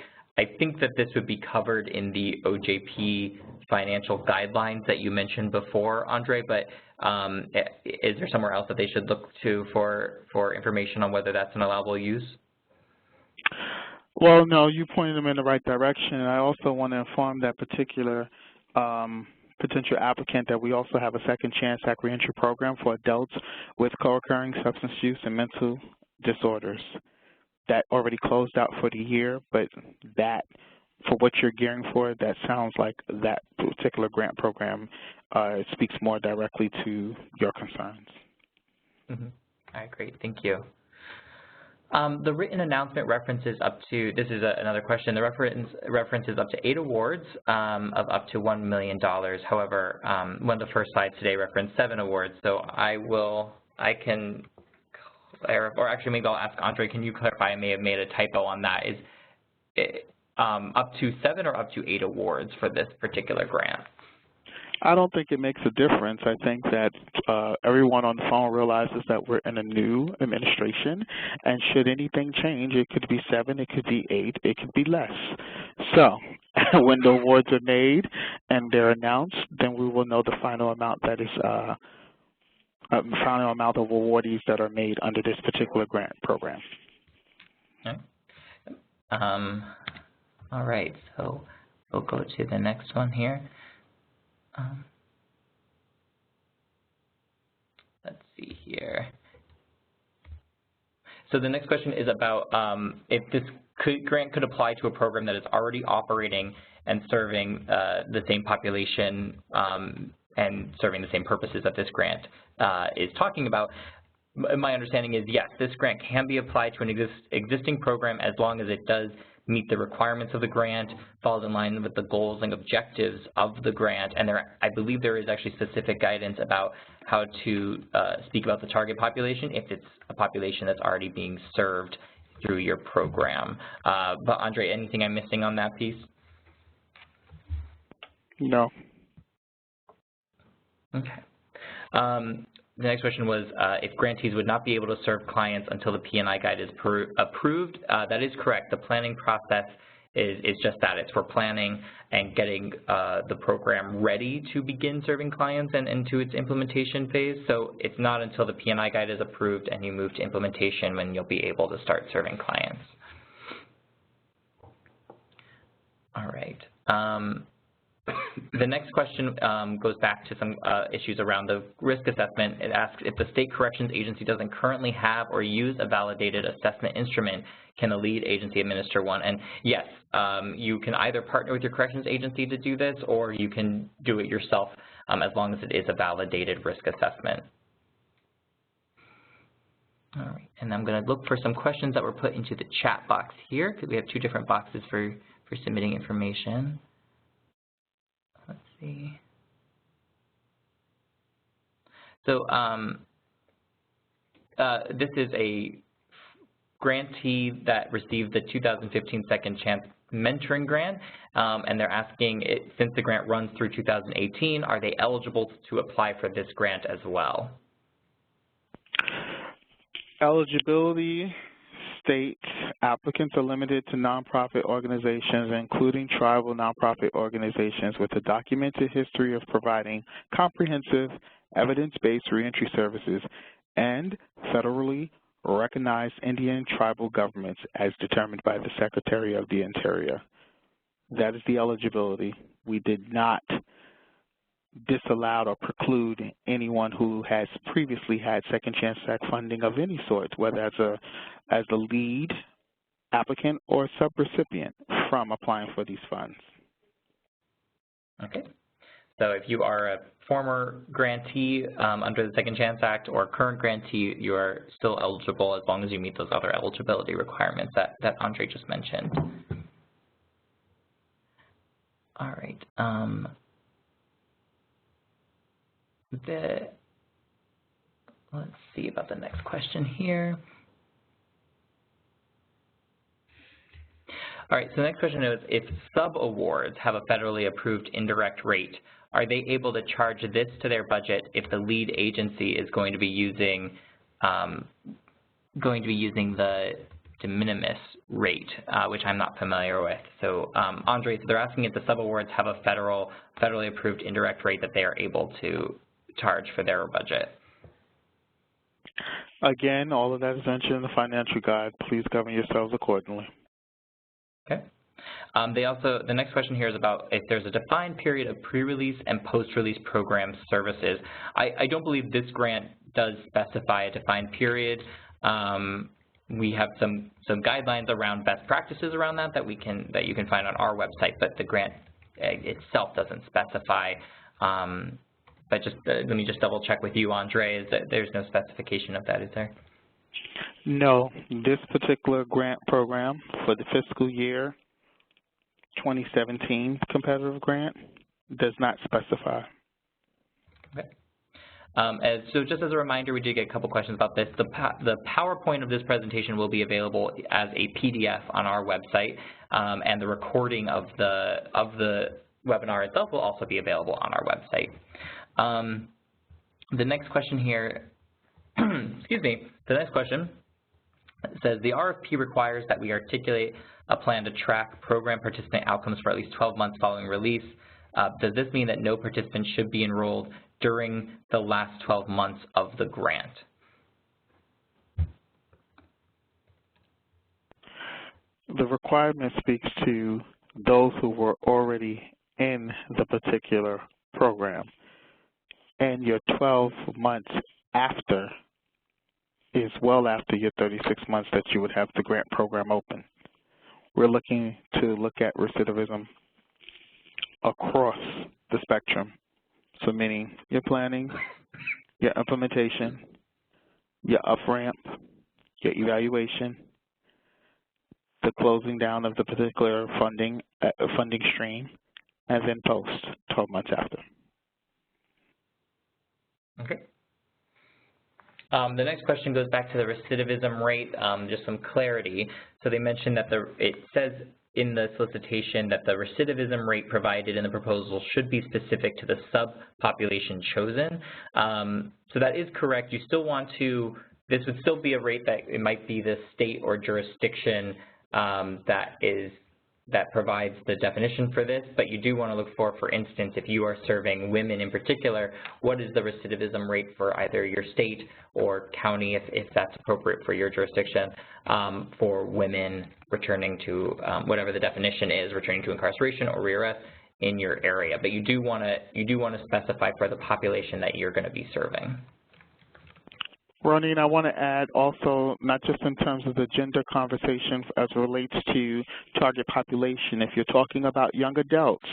[SPEAKER 1] think that this would be covered in the OJP financial guidelines that you mentioned before, Andre, but is there somewhere else that they should look to for information on whether that's an allowable use?
[SPEAKER 2] Well, no, you pointed them in the right direction. And I also want to inform that particular potential applicant that we also have a Second Chance Act reentry program for adults with co-occurring substance use and mental disorders. That already closed out for the year, but that, for what you're gearing for, that sounds like that particular grant program speaks more directly to your concerns.
[SPEAKER 1] Mm-hmm. All right, great, thank you. The written announcement references up to, this is another question, the references up to 8 awards of up to $1 million. However, one of the first slides today referenced 7 awards, so I can clarify, or actually maybe I'll ask Andre, can you clarify, I may have made a typo on that. Is it, up to 7 or up to 8 awards for this particular grant?
[SPEAKER 2] I don't think it makes a difference. I think that everyone on the phone realizes that we're in a new administration, and should anything change, it could be 7, it could be 8, it could be less. So when the awards are made and they're announced, then we will know the final amount that is final amount of awardees that are made under this particular grant program.
[SPEAKER 1] Okay. All right, so we'll go to the next one here. Let's see here. So the next question is about if this grant could apply to a program that is already operating and serving the same population and serving the same purposes that this grant is talking about. My understanding is, yes, this grant can be applied to an existing program as long as it does meet the requirements of the grant, falls in line with the goals and objectives of the grant, and I believe there is actually specific guidance about how to speak about the target population if it's a population that's already being served through your program. But Andre, anything I'm missing on that piece?
[SPEAKER 2] No.
[SPEAKER 1] Okay. The next question was if grantees would not be able to serve clients until the P&I guide is approved. That is correct. The planning process is just that. It's for planning and getting the program ready to begin serving clients and into its implementation phase. So it's not until the P&I guide is approved and you move to implementation when you'll be able to start serving clients. All right. The next question goes back to some issues around the risk assessment. It asks if the state corrections agency doesn't currently have or use a validated assessment instrument, can the lead agency administer one? And yes, you can either partner with your corrections agency to do this, or you can do it yourself as long as it is a validated risk assessment. All right, and I'm going to look for some questions that were put into the chat box here, because we have 2 different boxes for submitting information. Let's see. So this is a grantee that received the 2015 Second Chance Mentoring Grant, and they're asking, since the grant runs through 2018, are they eligible to apply for this grant as well?
[SPEAKER 2] Eligibility states applicants are limited to nonprofit organizations, including tribal nonprofit organizations with a documented history of providing comprehensive, evidence-based reentry services and federally recognized Indian tribal governments as determined by the Secretary of the Interior. That is the eligibility. We did not disallow or preclude anyone who has previously had Second Chance Act funding of any sort, whether as the lead applicant or sub-recipient, from applying for these funds.
[SPEAKER 1] Okay. So if you are a former grantee under the Second Chance Act or current grantee, you are still eligible as long as you meet those other eligibility requirements that Andre just mentioned. All right. Let's see about the next question here. All right, so the next question is, if sub-awards have a federally approved indirect rate, are they able to charge this to their budget if the lead agency is going to be using the de minimis rate, which I'm not familiar with? So Andre, so they're asking if the sub-awards have a federally approved indirect rate that they are able to charge for their budget.
[SPEAKER 2] Again, all of that is mentioned in the financial guide. Please govern yourselves accordingly.
[SPEAKER 1] Okay. The next question here is about if there's a defined period of pre-release and post-release program services. I don't believe this grant does specify a defined period. We have some guidelines around best practices around that you can find on our website, but the grant itself doesn't specify. But let me just double check with you, Andre, is that there's no specification of that, is there?
[SPEAKER 2] No, this particular grant program for the fiscal year 2017 competitive grant does not specify.
[SPEAKER 1] Okay. So just as a reminder, we did get a couple questions about this. The PowerPoint of this presentation will be available as a PDF on our website, and the recording of the webinar itself will also be available on our website. The next question here, excuse me, the next question says, the RFP requires that we articulate a plan to track program participant outcomes for at least 12 months following release. Does this mean that no participant should be enrolled during the last 12 months of the grant?
[SPEAKER 2] The requirement speaks to those who were already in the particular program, and your 12 months after is well after your 36 months that you would have the grant program open. We're looking to look at recidivism across the spectrum, so meaning your planning, your implementation, your up-ramp, your evaluation, the closing down of the particular funding stream, and then post 12 months after.
[SPEAKER 1] Okay. The next question goes back to the recidivism rate, just some clarity. So they mentioned that it says in the solicitation that the recidivism rate provided in the proposal should be specific to the subpopulation chosen. So that is correct. You still want to, this would still be a rate that it might be the state or jurisdiction that provides the definition for this, but you do want to look for instance, if you are serving women in particular, what is the recidivism rate for either your state or county, if that's appropriate for your jurisdiction, for women returning to whatever the definition is, returning to incarceration or rearrest in your area. But you do want to specify for the population that you're going to be serving.
[SPEAKER 2] Ronnie, I want to add also, not just in terms of the gender conversation as it relates to target population, if you're talking about young adults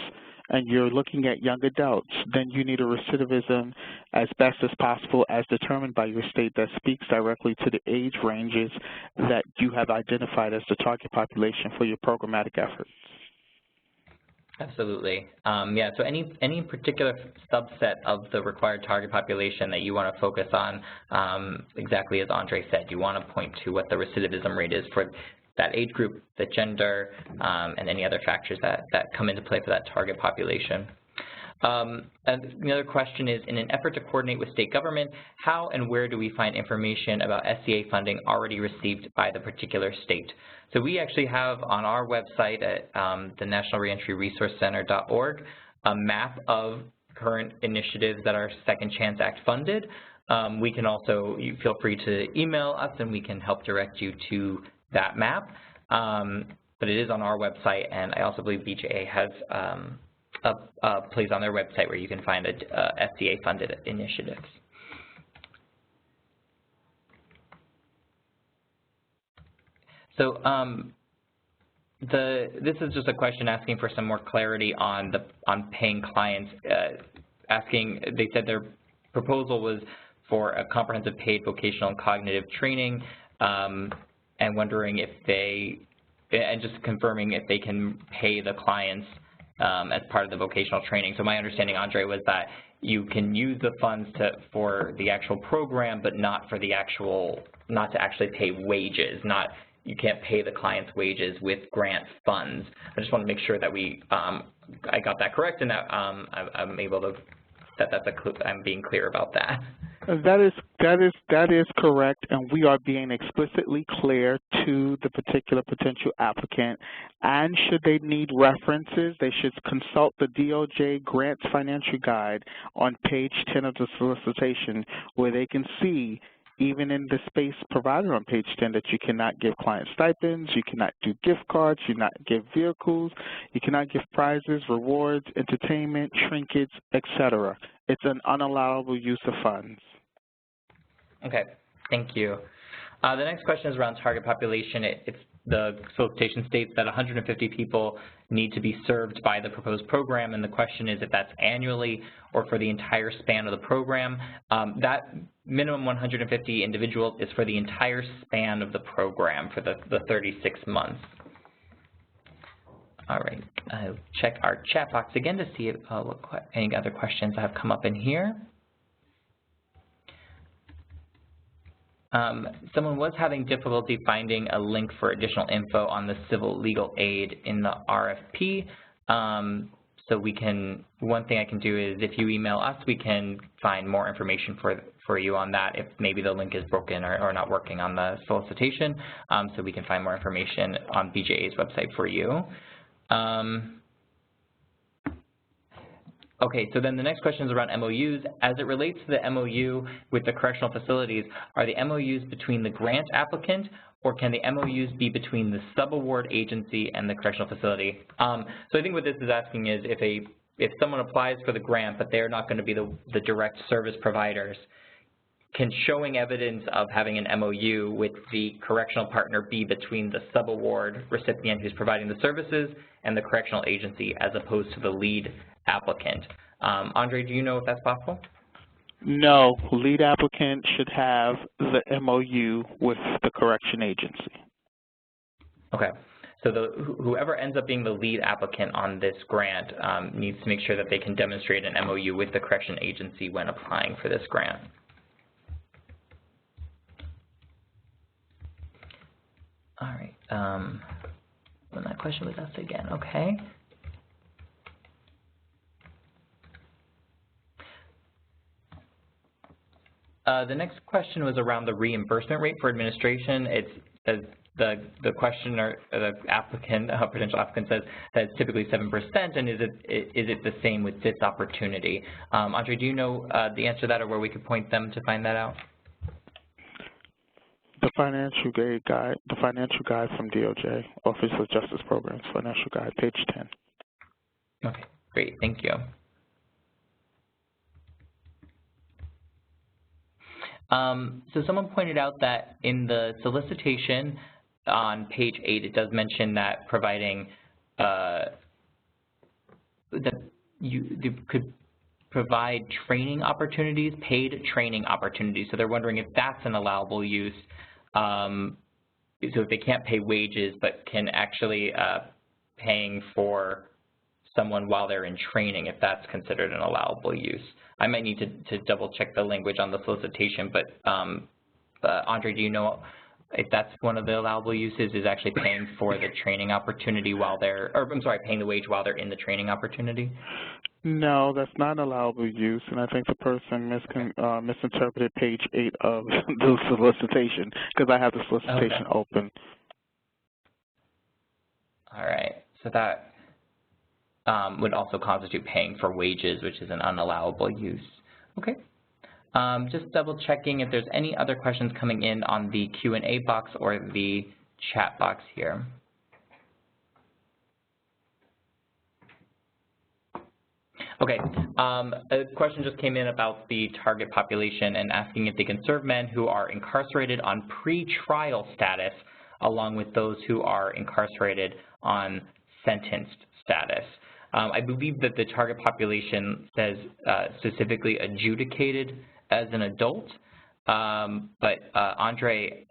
[SPEAKER 2] and you're looking at young adults, then you need a recidivism as best as possible as determined by your state that speaks directly to the age ranges that you have identified as the target population for your programmatic efforts.
[SPEAKER 1] Absolutely. Yeah, so any particular subset of the required target population that you want to focus on, exactly as Andre said, you want to point to what the recidivism rate is for that age group, the gender, and any other factors that come into play for that target population. And the other question is, in an effort to coordinate with state government, how and where do we find information about SCA funding already received by the particular state? So we actually have on our website at the National Reentry Resource Center.org a map of current initiatives that are Second Chance Act funded. We can also, you feel free to email us and we can help direct you to that map. But it is on our website, and I also believe BJA has a place on their website where you can find SCA funded initiatives. So this is just a question asking for some more clarity on paying clients. They said their proposal was for a comprehensive paid vocational and cognitive training, and wondering if and just confirming if they can pay the clients as part of the vocational training. So my understanding, Andre, was that you can use the funds for the actual program, but not for the not to actually pay wages. You can't pay the client's wages with grant funds. I just want to make sure that I got that correct, and that I'm able to I'm being clear about that.
[SPEAKER 2] That is correct, and we are being explicitly clear to the particular potential applicant. And should they need references, they should consult the DOJ Grants Financial Guide on page 10 of the solicitation, where they can see, even in the space provided on page 10, that you cannot give client stipends, you cannot do gift cards, you cannot give vehicles, you cannot give prizes, rewards, entertainment, trinkets, etc. It's an unallowable use of funds.
[SPEAKER 1] Okay, thank you. The next question is around target population. The solicitation states that 150 people need to be served by the proposed program, and the question is if that's annually or for the entire span of the program. That minimum 150 individuals is for the entire span of the program for the 36 months. All right, I'll check our chat box again to see if any other questions have come up in here. Someone was having difficulty finding a link for additional info on the civil legal aid in the RFP. So we can, one thing I can do is if you email us, we can find more information for you on that if maybe the link is broken or not working on the solicitation. So we can find more information on BJA's website for you. Okay, so then the next question is around MOUs. As it relates to the MOU with the correctional facilities, are the MOUs between the grant applicant, or can the MOUs be between the subaward agency and the correctional facility? So I think what this is asking is if someone applies for the grant, but they're not going to be the direct service providers, can showing evidence of having an MOU with the correctional partner be between the subaward recipient who's providing the services and the correctional agency as opposed to the lead applicant? Andre, do you know if that's possible?
[SPEAKER 2] No, lead applicant should have the MOU with the correction agency.
[SPEAKER 1] Okay, so whoever ends up being the lead applicant on this grant needs to make sure that they can demonstrate an MOU with the correction agency when applying for this grant. All right, when that question was asked again, okay. The next question was around the reimbursement rate for administration. It says the questioner, the applicant, potential applicant says that it's typically 7%, and is it the same with this opportunity? Andre, do you know the answer to that, or where we could point them to find that out?
[SPEAKER 2] The financial guide from DOJ, Office of Justice Programs, financial guide, page 10.
[SPEAKER 1] Okay, great, thank you. So someone pointed out that in the solicitation on page 8, it does mention that providing that you could provide training opportunities, paid training opportunities. So they're wondering if that's an allowable use. So if they can't pay wages but can actually paying for someone while they're in training, if that's considered an allowable use. I might need to double check the language on the solicitation, but Andre, do you know if that's one of the allowable uses, is actually paying for the training opportunity while they're, or I'm sorry, paying the wage while they're in the training opportunity?
[SPEAKER 2] No, that's not allowable use, and I think the person misinterpreted page 8 of the solicitation, because I have the solicitation open. All
[SPEAKER 1] right, so that would also constitute paying for wages, which is an unallowable use. Okay. Just double checking if there's any other questions coming in on the Q&A box or the chat box here. Okay, a question just came in about the target population and asking if they can serve men who are incarcerated on pre-trial status along with those who are incarcerated on sentenced status. I believe that the target population says specifically adjudicated as an adult, but Andre,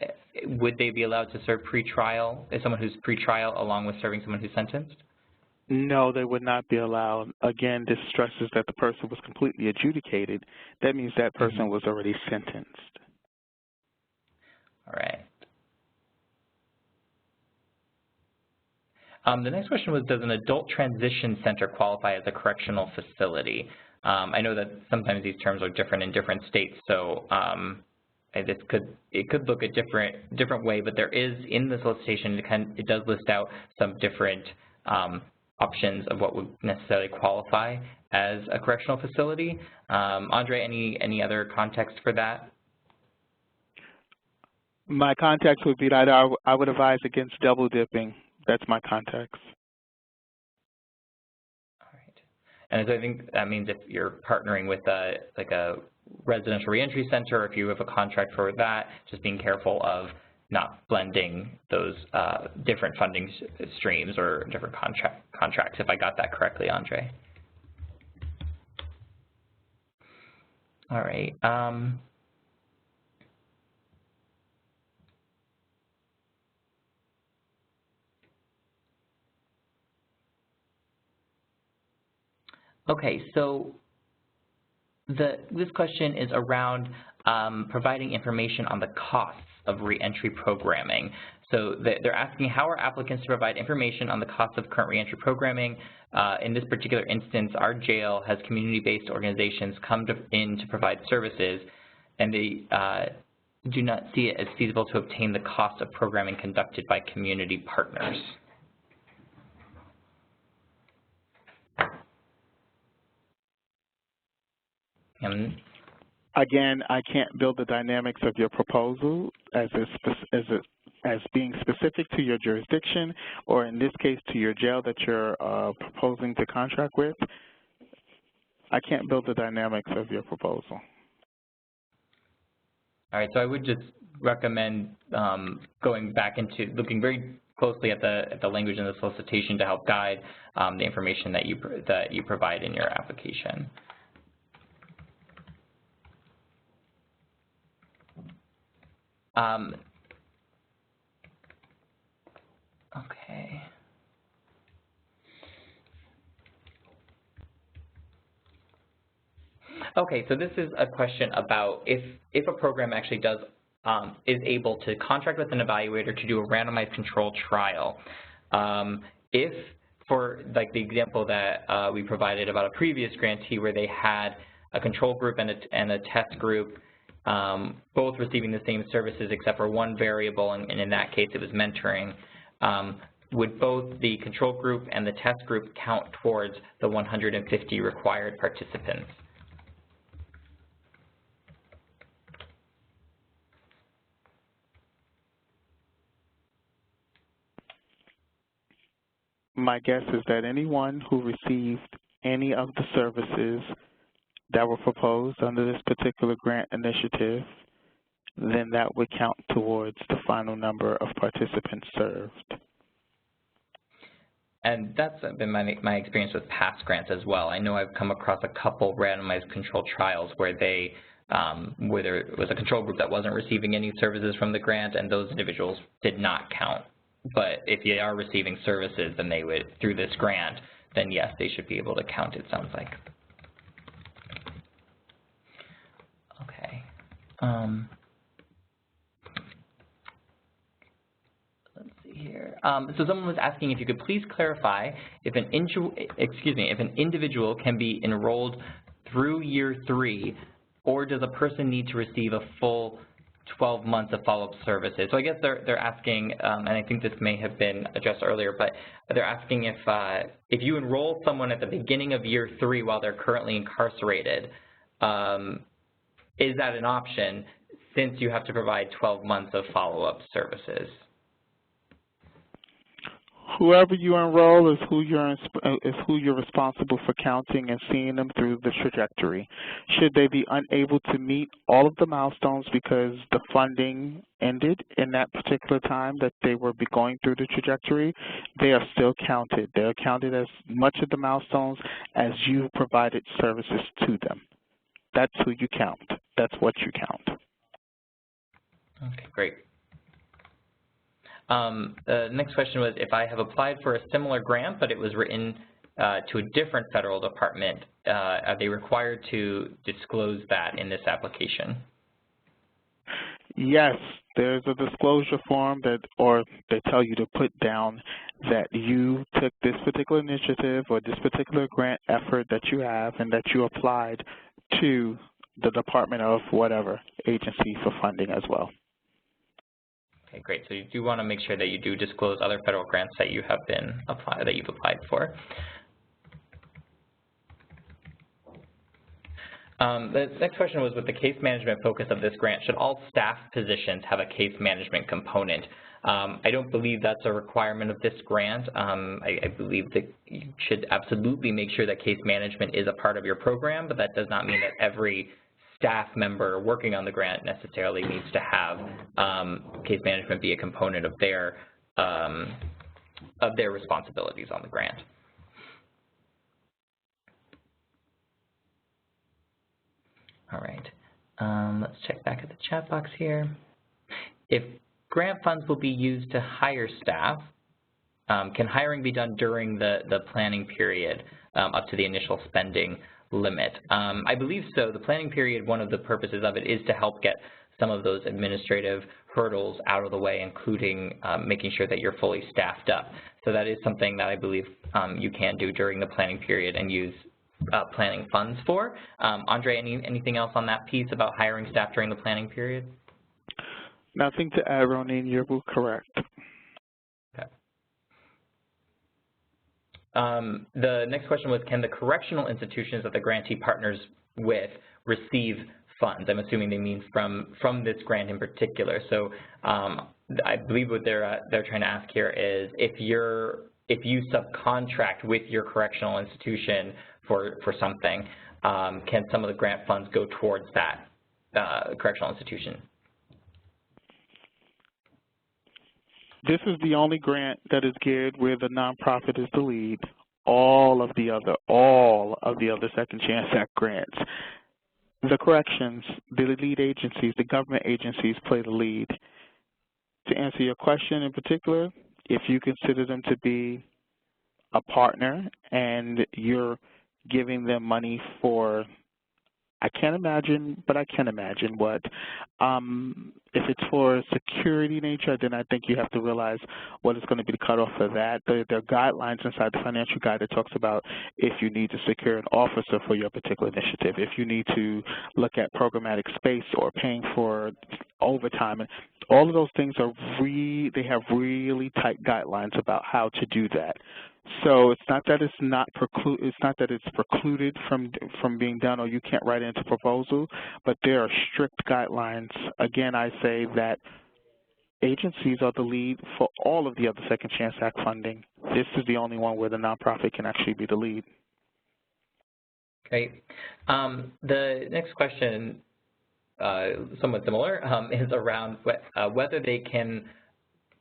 [SPEAKER 1] would they be allowed to serve pre-trial, as someone who's pre-trial along with serving someone who's sentenced?
[SPEAKER 2] No, they would not be allowed. Again, this stresses that the person was completely adjudicated. That means that person was already sentenced.
[SPEAKER 1] All right. The next question was, does an adult transition center qualify as a correctional facility? I know that sometimes these terms are different in different states, so it could look a different way, but there is in the solicitation, it does list out some different options of what would necessarily qualify as a correctional facility. Andre, any other context for that?
[SPEAKER 2] My context would be that I would advise against double dipping. That's my context.
[SPEAKER 1] All right. And so I think that means if you're partnering with like a residential reentry center, or if you have a contract for that, just being careful of not blending those different funding streams or different contracts, if I got that correctly, Andre. All right. Okay, so this question is around providing information on the costs of reentry programming. So they're asking, how are applicants to provide information on the cost of current reentry programming? In this particular instance, our jail has community-based organizations come in to provide services, and they do not see it as feasible to obtain the cost of programming conducted by community partners.
[SPEAKER 2] Again, I can't build the dynamics of your proposal as being specific to your jurisdiction, or in this case to your jail that you're proposing to contract with. I can't build the dynamics of your proposal.
[SPEAKER 1] All right, so I would just recommend going back into looking very closely at the language in the solicitation to help guide the information that you provide in your application. Okay. Okay, so this is a question about if a program actually is able to contract with an evaluator to do a randomized controlled trial. If, for like the example that we provided about a previous grantee where they had a control group and a test group, both receiving the same services except for one variable, and in that case it was mentoring, would both the control group and the test group count towards the 150 required participants?
[SPEAKER 2] My guess is that anyone who received any of the services that were proposed under this particular grant initiative, then that would count towards the final number of participants served.
[SPEAKER 1] And that's been my experience with past grants as well. I know I've come across a couple randomized controlled trials where there was a control group that wasn't receiving any services from the grant, and those individuals did not count. But if you are receiving services, then they would, through this grant, then yes, they should be able to count, it sounds like. Okay. Let's see here. So someone was asking if you could please clarify if an individual can be enrolled through year 3, or does a person need to receive a full 12 months of follow-up services? So I guess they're asking, and I think this may have been addressed earlier, but they're asking if you enroll someone at the beginning of year 3 while they're currently incarcerated, is that an option since you have to provide 12 months of follow-up services?
[SPEAKER 2] Whoever you enroll is who you're responsible for counting and seeing them through the trajectory. Should they be unable to meet all of the milestones because the funding ended in that particular time that they were going through the trajectory, they are still counted. They are counted as much of the milestones as you provided services to them. That's who you count. That's what you count.
[SPEAKER 1] Okay, great. The next question was, if I have applied for a similar grant, but it was written to a different federal department, are they required to disclose that in this application?
[SPEAKER 2] Yes, there's a disclosure form or they tell you to put down that you took this particular initiative or this particular grant effort that you have and that you applied to the department of whatever agency for funding as well.
[SPEAKER 1] Okay, great. So you do want to make sure that you do disclose other federal grants that you've applied for. The next question was, with the case management focus of this grant, should all staff positions have a case management component? I don't believe that's a requirement of this grant. I believe that you should absolutely make sure that case management is a part of your program, but that does not mean that every staff member working on the grant necessarily needs to have case management be a component of their responsibilities on the grant. All right, let's check back at the chat box here. If grant funds will be used to hire staff, can hiring be done during the planning period up to the initial spending limit? I believe so. The planning period, one of the purposes of it is to help get some of those administrative hurdles out of the way, including making sure that you're fully staffed up. So that is something that I believe you can do during the planning period and use planning funds for. Andre, anything else on that piece about hiring staff during the planning period?
[SPEAKER 2] Nothing to add, Ronin. You're correct.
[SPEAKER 1] Okay. The next question was, can the correctional institutions that the grantee partners with receive funds? I'm assuming they mean from this grant in particular. So I believe what they're trying to ask here is, if you subcontract with your correctional institution for something, can some of the grant funds go towards that correctional institution?
[SPEAKER 2] This is the only grant that is geared where the nonprofit is the lead. All of the other Second Chance Act grants, the corrections, the lead agencies, the government agencies play the lead. To answer your question in particular, if you consider them to be a partner and you're giving them money for, I can't imagine, but I can imagine what. If it's for security nature, then I think you have to realize what is going to be the cutoff for that. There are guidelines inside the financial guide that talks about if you need to secure an officer for your particular initiative, if you need to look at programmatic space or paying for overtime. And all of those things are they have really tight guidelines about how to do that. So it's not that it's precluded from being done, or you can't write into proposal, but there are strict guidelines. Again, I say that agencies are the lead for all of the other Second Chance Act funding. This is the only one where the nonprofit can actually be the lead.
[SPEAKER 1] Great. The next question, somewhat similar, is around whether they can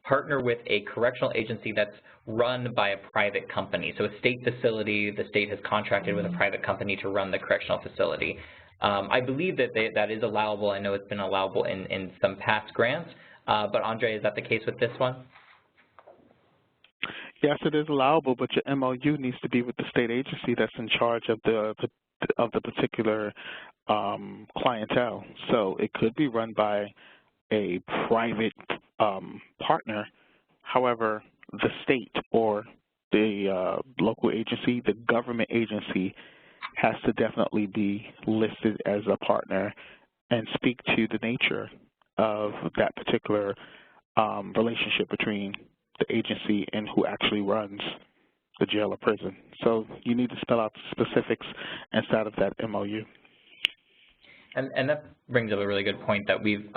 [SPEAKER 1] partner with a correctional agency that's run by a private company. So a state facility, the state has contracted with a private company to run the correctional facility. I believe that that is allowable. I know it's been allowable in some past grants, but Andre, is that the case with this one?
[SPEAKER 2] Yes, it is allowable, but your MOU needs to be with the state agency that's in charge of the particular clientele. So it could be run by a private partner. However, the state or the local agency, the government agency, has to definitely be listed as a partner and speak to the nature of that particular relationship between the agency and who actually runs the jail or prison. So you need to spell out the specifics inside of that MOU.
[SPEAKER 1] And that brings up a really good point that we've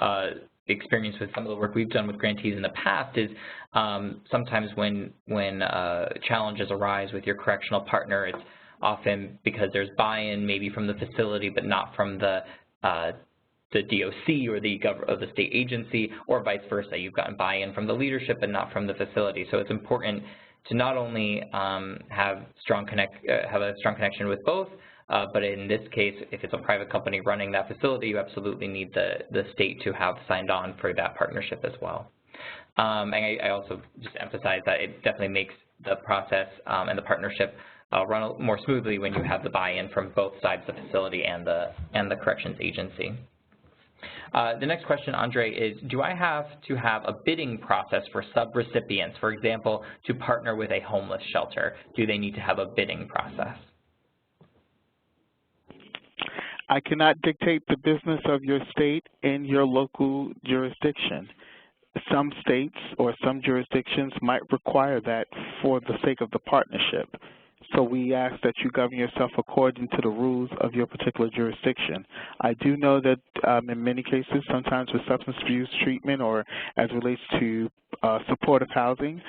[SPEAKER 1] experienced with some of the work we've done with grantees in the past is sometimes when challenges arise with your correctional partner, it's often because there's buy-in maybe from the facility but not from the DOC or the state agency, or vice versa. You've gotten buy-in from the leadership but not from the facility. So it's important to not only have a strong connection with both, but in this case, if it's a private company running that facility, you absolutely need the state to have signed on for that partnership as well. And I also just emphasize that it definitely makes the process and the partnership run more smoothly when you have the buy-in from both sides of the facility and the corrections agency. The next question, Andre, is, do I have to have a bidding process for sub-recipients, for example, to partner with a homeless shelter? Do they need to have a bidding process?
[SPEAKER 2] I cannot dictate the business of your state in your local jurisdiction. Some states or some jurisdictions might require that for the sake of the partnership. So we ask that you govern yourself according to the rules of your particular jurisdiction. I do know that in many cases, sometimes with substance abuse treatment or as it relates to supportive housing,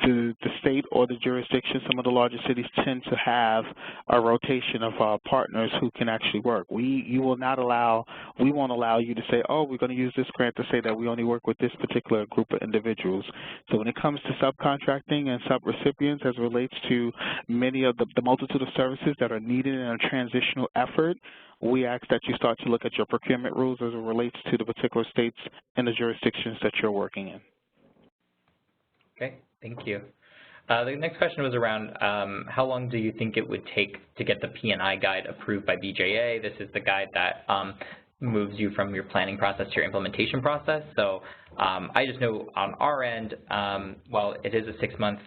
[SPEAKER 2] the state or the jurisdiction, some of the larger cities tend to have a rotation of partners who can actually work. We won't allow you to say, oh, we're going to use this grant to say that we only work with this particular group of individuals. So when it comes to subcontracting and sub-recipients as it relates to many of the multitude of services that are needed in a transitional effort, we ask that you start to look at your procurement rules as it relates to the particular states and the jurisdictions that you're working in.
[SPEAKER 1] Okay, thank you. The next question was around how long do you think it would take to get the P&I guide approved by BJA? This is the guide that moves you from your planning process to your implementation process. So I just know on our end, while it is a 6 months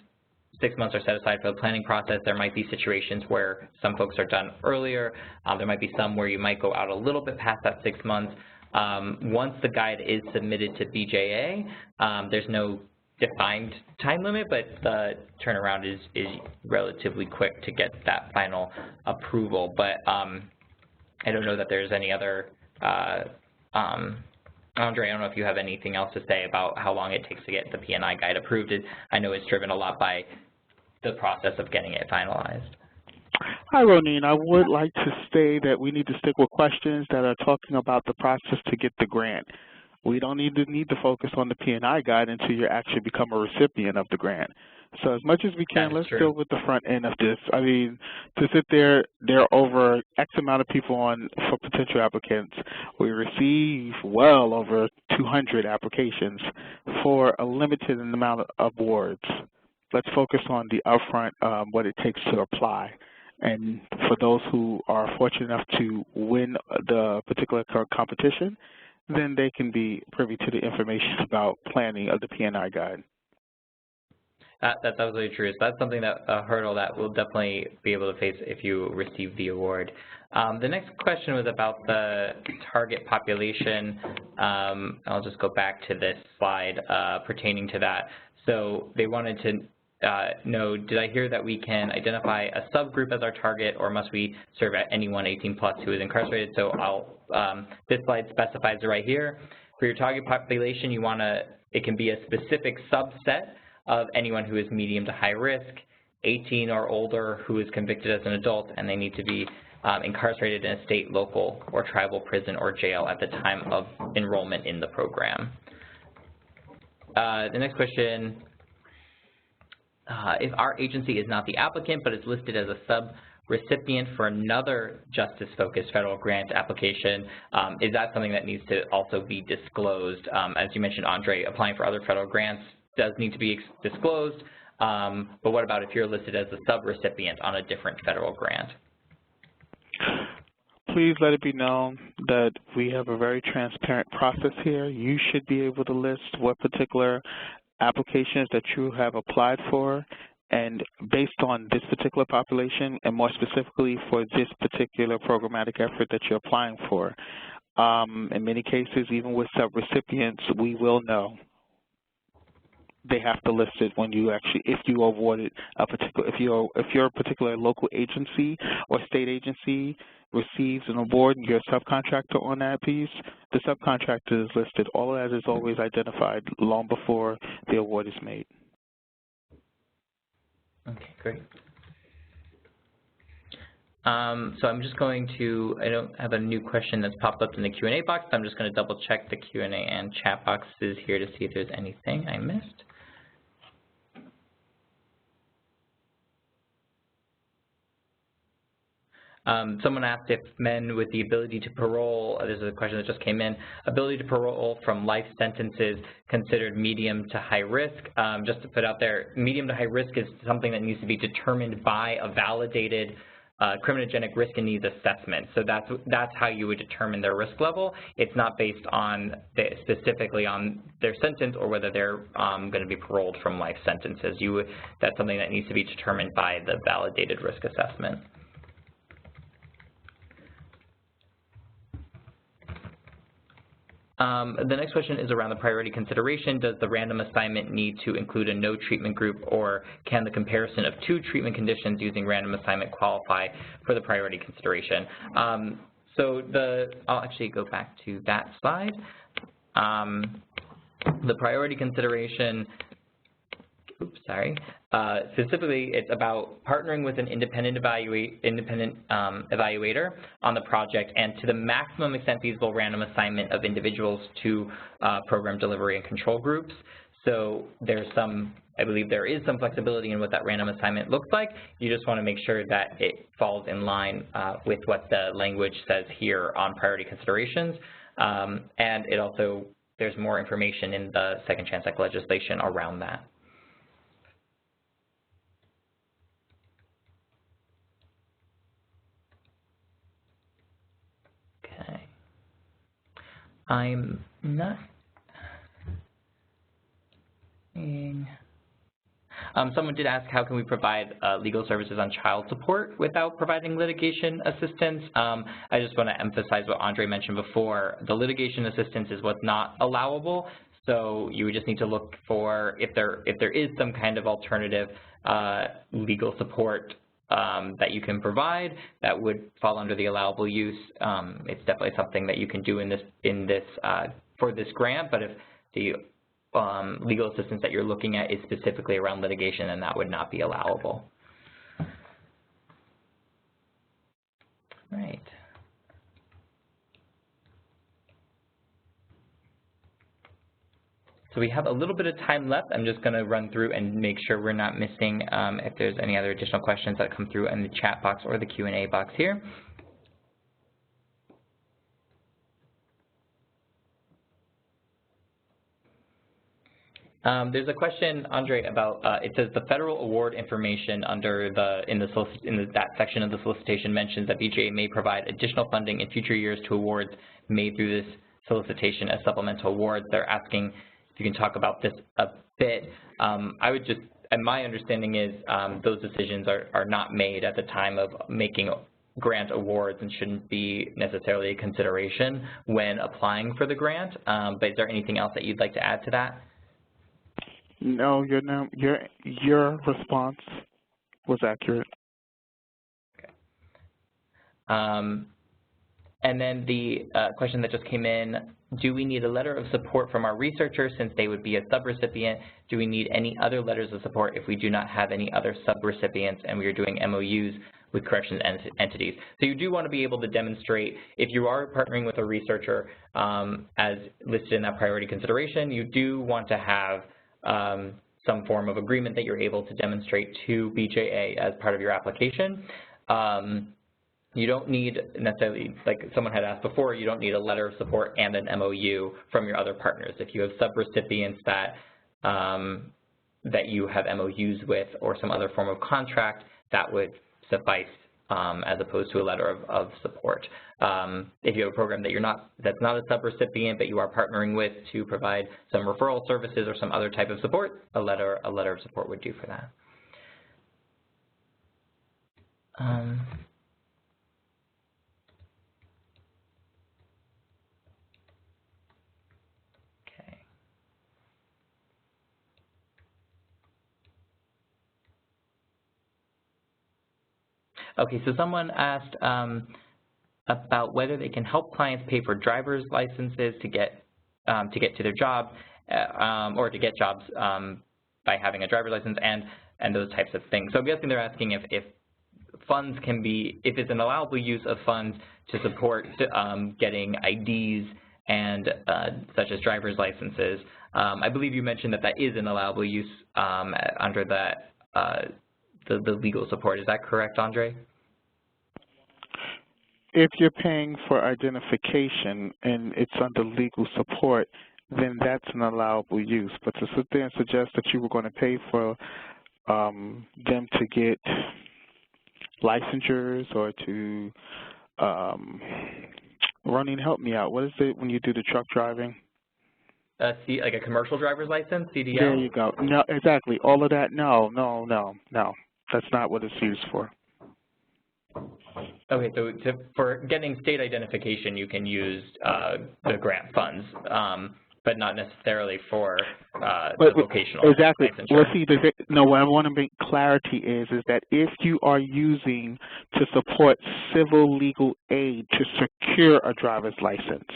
[SPEAKER 1] are set aside for the planning process, there might be situations where some folks are done earlier. There might be some where you might go out a little bit past that 6 months. Once the guide is submitted to BJA, there's no defined time limit, but the turnaround is relatively quick to get that final approval. But I don't know that there's any other, Andre, I don't know if you have anything else to say about how long it takes to get the P&I guide approved. I know it's driven a lot by the process of getting it finalized.
[SPEAKER 2] Hi, Roneen. I would like to say that we need to stick with questions that are talking about the process to get the grant. We don't need to focus on the P&I guide until you actually become a recipient of the grant. So as much as we can, let's deal with the front end of this. I mean, to sit there are over X amount of people for potential applicants. We receive well over 200 applications for a limited amount of awards. Let's focus on the upfront, what it takes to apply. And for those who are fortunate enough to win the particular competition, then they can be privy to the information about planning of the P&I guide.
[SPEAKER 1] That's absolutely true. So that's something that a hurdle that we'll definitely be able to face if you receive the award. The next question was about the target population. I'll just go back to this slide pertaining to that. So they wanted to know, did I hear that we can identify a subgroup as our target, or must we serve at anyone 18 plus who is incarcerated? So this slide specifies it right here. For your target population, it can be a specific subset of anyone who is medium to high risk, 18 or older, who is convicted as an adult, and they need to be incarcerated in a state, local, or tribal prison or jail at the time of enrollment in the program. The next question, if our agency is not the applicant but is listed as a sub-recipient for another justice-focused federal grant application, is that something that needs to also be disclosed? As you mentioned, Andre, applying for other federal grants does need to be disclosed, but what about if you're listed as a sub-recipient on a different federal grant?
[SPEAKER 2] Please let it be known that we have a very transparent process here. You should be able to list what particular applications that you have applied for, and based on this particular population, and more specifically for this particular programmatic effort that you're applying for. In many cases, even with sub-recipients, we will know. They have to list it when you actually, if you awarded a particular, if your particular local agency or state agency receives an award and you're a subcontractor on that piece, the subcontractor is listed. All of that is always identified long before the award is made.
[SPEAKER 1] Okay, great. So I'm just going to, I don't have a new question that's popped up in the Q&A box. I'm just going to double check the Q&A and chat boxes here to see if there's anything I missed. Someone asked if men with the ability to parole, this is a question that just came in, ability to parole from life sentences considered medium to high risk. Just to put out there, medium to high risk is something that needs to be determined by a validated criminogenic risk and needs assessment. So that's how you would determine their risk level. It's not based on specifically on their sentence or whether they're going to be paroled from life sentences. That's something that needs to be determined by the validated risk assessment. The next question is around the priority consideration. Does the random assignment need to include a no treatment group, or can the comparison of two treatment conditions using random assignment qualify for the priority consideration? I'll actually go back to that slide. The priority consideration, specifically, it's about partnering with an independent evaluator on the project, and to the maximum extent feasible, random assignment of individuals to program delivery and control groups. So I believe there is some flexibility in what that random assignment looks like. You just want to make sure that it falls in line with what the language says here on priority considerations. And it also, there's more information in the Second Chance Act legislation around that. I'm not seeing. Someone did ask, how can we provide legal services on child support without providing litigation assistance? I just want to emphasize what Andre mentioned before. The litigation assistance is what's not allowable, so you would just need to look for if there is some kind of alternative legal support that you can provide that would fall under the allowable use. It's definitely something that you can do for this grant, but if the legal assistance that you're looking at is specifically around litigation, and that would not be allowable. Right. So we have a little bit of time left. I'm just going to run through and make sure we're not missing if there's any other additional questions that come through in the chat box or the Q&A box here. There's a question, Andre, about it says the federal award information under that section of the solicitation mentions that BJA may provide additional funding in future years to awards made through this solicitation as supplemental awards. They're asking if you can talk about this a bit. I would just, and my understanding is those decisions are not made at the time of making grant awards and shouldn't be necessarily a consideration when applying for the grant. But is there anything else that you'd like to add to that?
[SPEAKER 2] No, your response was accurate.
[SPEAKER 1] Okay. And then the question that just came in, do we need a letter of support from our researchers since they would be a sub-recipient? Do we need any other letters of support if we do not have any other sub-recipients and we are doing MOUs with corrections entities? So you do want to be able to demonstrate, if you are partnering with a researcher as listed in that priority consideration, you do want to have some form of agreement that you're able to demonstrate to BJA as part of your application. You don't need necessarily, like someone had asked before, you don't need a letter of support and an MOU from your other partners. If you have sub-recipients that you have MOUs with or some other form of contract, that would suffice as opposed to a letter of support. If you have a program that that's not a sub-recipient but you are partnering with to provide some referral services or some other type of support, a letter of support would do for that. Okay, so someone asked about whether they can help clients pay for driver's licenses to get to their job or to get jobs by having a driver's license and those types of things. So I'm guessing they're asking if funds can be, if it's an allowable use of funds to support getting IDs and such as driver's licenses. I believe you mentioned that is an allowable use under that the legal support. Is that correct, Andre?
[SPEAKER 2] If you're paying for identification and it's under legal support, then that's an allowable use. But to sit there and suggest that you were going to pay for them to get licensures or to running, help me out. What is it when you do the truck driving?
[SPEAKER 1] Like a commercial driver's license, CDL?
[SPEAKER 2] There you go. No, exactly. All of that, no. That's not what it's used for.
[SPEAKER 1] Okay, so for getting state identification, you can use the grant funds, but not necessarily for the vocational
[SPEAKER 2] exactly.
[SPEAKER 1] licensure.
[SPEAKER 2] Well, see, what I want to make clarity is that if you are using to support civil legal aid to secure a driver's license,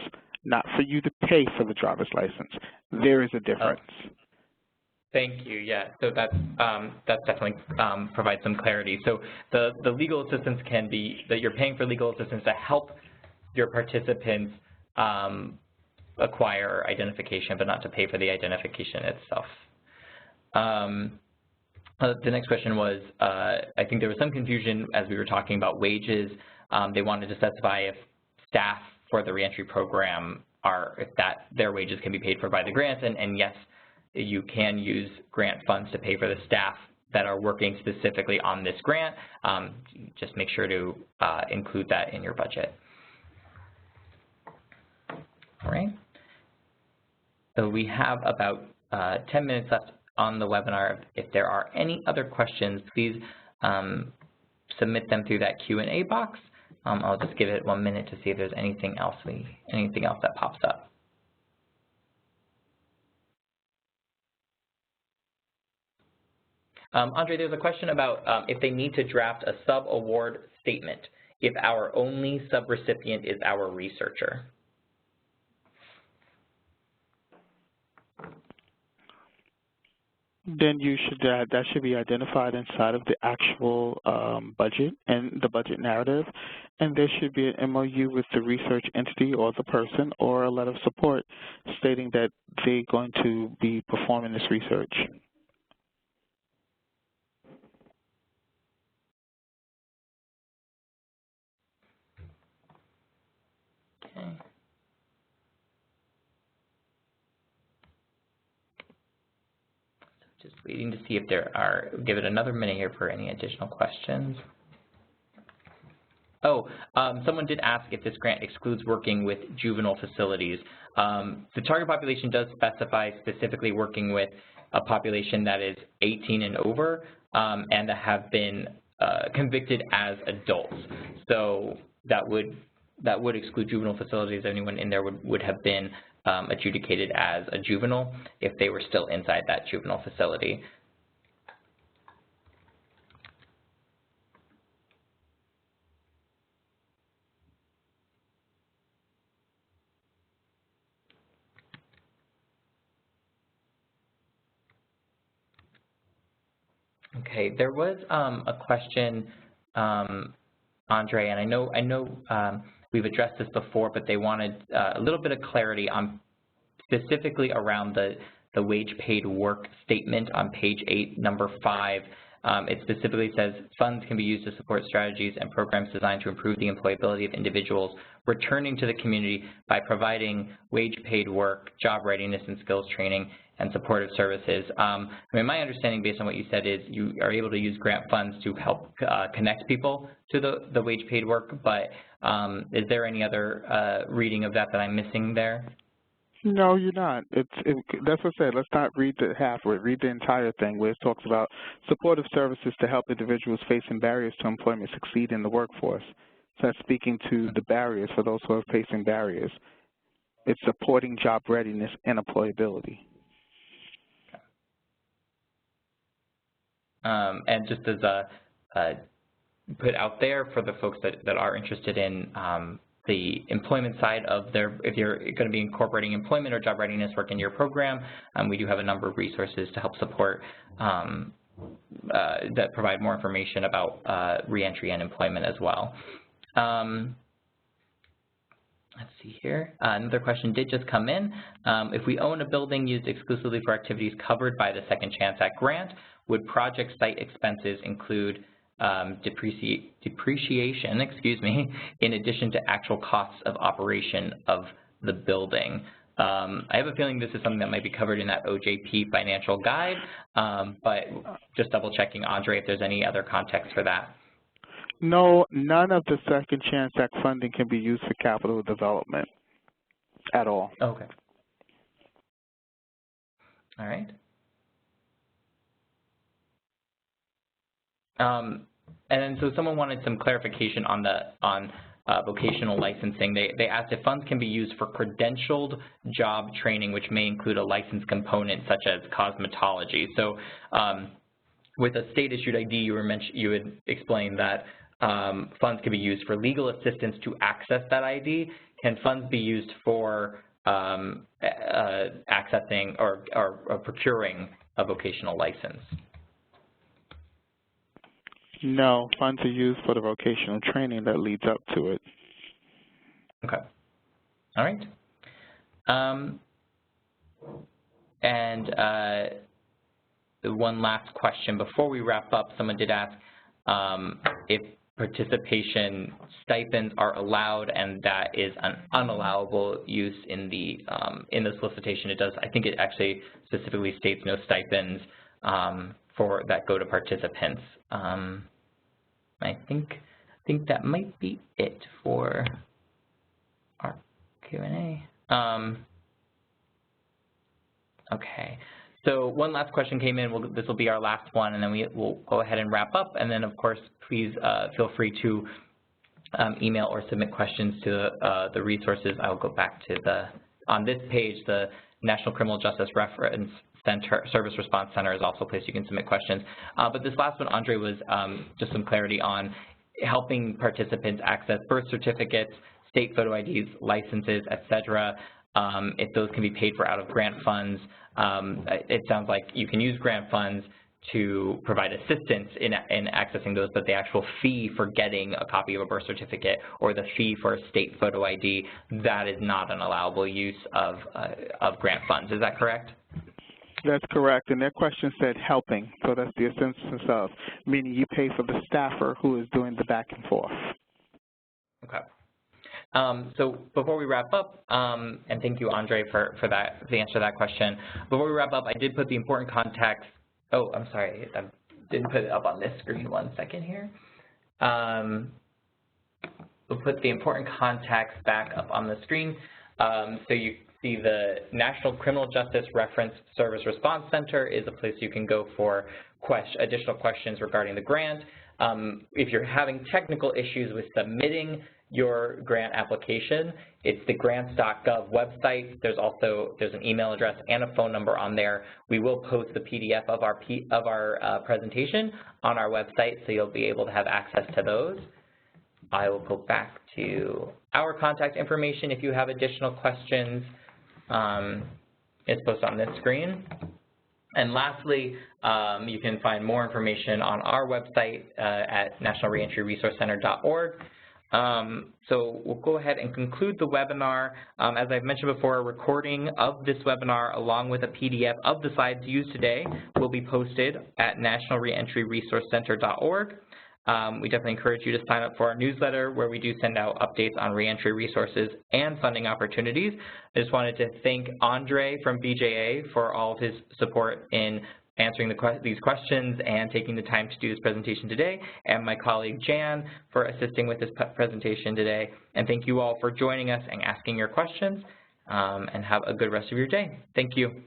[SPEAKER 2] not for you to pay for the driver's license, there is a difference.
[SPEAKER 1] Oh. Thank you. Yeah, so that's definitely provides some clarity. So the legal assistance can be that you're paying for legal assistance to help your participants acquire identification, but not to pay for the identification itself. The next question was, I think there was some confusion as we were talking about wages. They wanted to specify if staff for the reentry program their wages can be paid for by the grant, and yes, you can use grant funds to pay for the staff that are working specifically on this grant. Just make sure to include that in your budget. All right. So we have about 10 minutes left on the webinar. If there are any other questions, please submit them through that Q&A box. I'll just give it 1 minute to see if there's anything else that pops up. Andre, there's a question about if they need to draft a sub-award statement if our only sub-recipient is our researcher.
[SPEAKER 2] Then you should that should be identified inside of the actual budget and the budget narrative, and there should be an MOU with the research entity or the person, or a letter of support stating that they're going to be performing this research.
[SPEAKER 1] Okay. Just waiting to see if there are, give it another minute here for any additional questions. Oh, someone did ask if this grant excludes working with juvenile facilities. The target population does specify specifically working with a population that is 18 and over and that have been convicted as adults. So that would exclude juvenile facilities. Anyone in there would have been adjudicated as a juvenile if they were still inside that juvenile facility. Okay, there was a question, Andre, and I know we've addressed this before, but they wanted a little bit of clarity on specifically around the wage paid work statement on page 8, number 5. It specifically says funds can be used to support strategies and programs designed to improve the employability of individuals returning to the community by providing wage paid work, job readiness and skills training, and supportive services. I mean, my understanding based on what you said is you are able to use grant funds to help connect people to the wage paid work, but is there any other reading of that I'm missing there?
[SPEAKER 2] No, you're not. That's what I said. Let's not read the half of it. Read the entire thing where it talks about supportive services to help individuals facing barriers to employment succeed in the workforce. So that's speaking to the barriers for those who are facing barriers. It's supporting job readiness and employability.
[SPEAKER 1] And just as a put out there for the folks that are interested in the employment side of if you're going to be incorporating employment or job readiness work in your program, we do have a number of resources to help support that provide more information about reentry and employment as well. Let's see here. Another question did just come in. If we own a building used exclusively for activities covered by the Second Chance Act grant, would project site expenses include depreciation, in addition to actual costs of operation of the building? I have a feeling this is something that might be covered in that OJP financial guide, but just double checking, Andre, if there's any other context for that.
[SPEAKER 2] No, none of the Second Chance Act funding can be used for capital development at all.
[SPEAKER 1] Okay. All right. And then so someone wanted some clarification on vocational licensing. They asked if funds can be used for credentialed job training, which may include a license component such as cosmetology. So with a state-issued ID, you had explained that funds can be used for legal assistance to access that ID. Can funds be used for accessing or procuring a vocational license?
[SPEAKER 2] No, funds are used for the vocational training that leads up to it.
[SPEAKER 1] Okay. All right. And one last question before we wrap up. Someone did ask if participation stipends are allowed, and that is an unallowable use in the solicitation. It does. I think it actually specifically states no stipends for that go to participants. I think that might be it for our Q&A. Okay. So one last question came in. This will be our last one, and then we'll go ahead and wrap up. And then, of course, please feel free to email or submit questions to the resources. I'll go back to on this page, the National Criminal Justice Reference Center, Service Response Center is also a place you can submit questions. But this last one, Andre, was just some clarity on helping participants access birth certificates, state photo IDs, licenses, et cetera, if those can be paid for out of grant funds. It sounds like you can use grant funds to provide assistance in accessing those, but the actual fee for getting a copy of a birth certificate or the fee for a state photo ID, that is not an allowable use of grant funds. Is that correct?
[SPEAKER 2] That's correct, and their question said helping, so that's the assistance of, meaning you pay for the staffer who is doing the back and forth.
[SPEAKER 1] Okay. So before we wrap up, and thank you, Andre, for the answer to that question. Before we wrap up, I did put the important context. Oh, I'm sorry, I didn't put it up on this screen. 1 second here. We'll put the important context back up on the screen. So you see the National Criminal Justice Reference Service Response Center is a place you can go for additional questions regarding the grant. If you're having technical issues with submitting your grant application, it's the grants.gov website. There's an email address and a phone number on there. We will post the PDF of our presentation on our website, so you'll be able to have access to those. I will go back to our contact information if you have additional questions. It's posted on this screen. And lastly, you can find more information on our website at nationalreentryresourcecenter.org. So we'll go ahead and conclude the webinar. As I've mentioned before, a recording of this webinar along with a PDF of the slides used today will be posted at nationalreentryresourcecenter.org. We definitely encourage you to sign up for our newsletter where we do send out updates on reentry resources and funding opportunities. I just wanted to thank Andre from BJA for all of his support in answering these questions and taking the time to do this presentation today, and my colleague Jan for assisting with this presentation today. And thank you all for joining us and asking your questions, and have a good rest of your day. Thank you.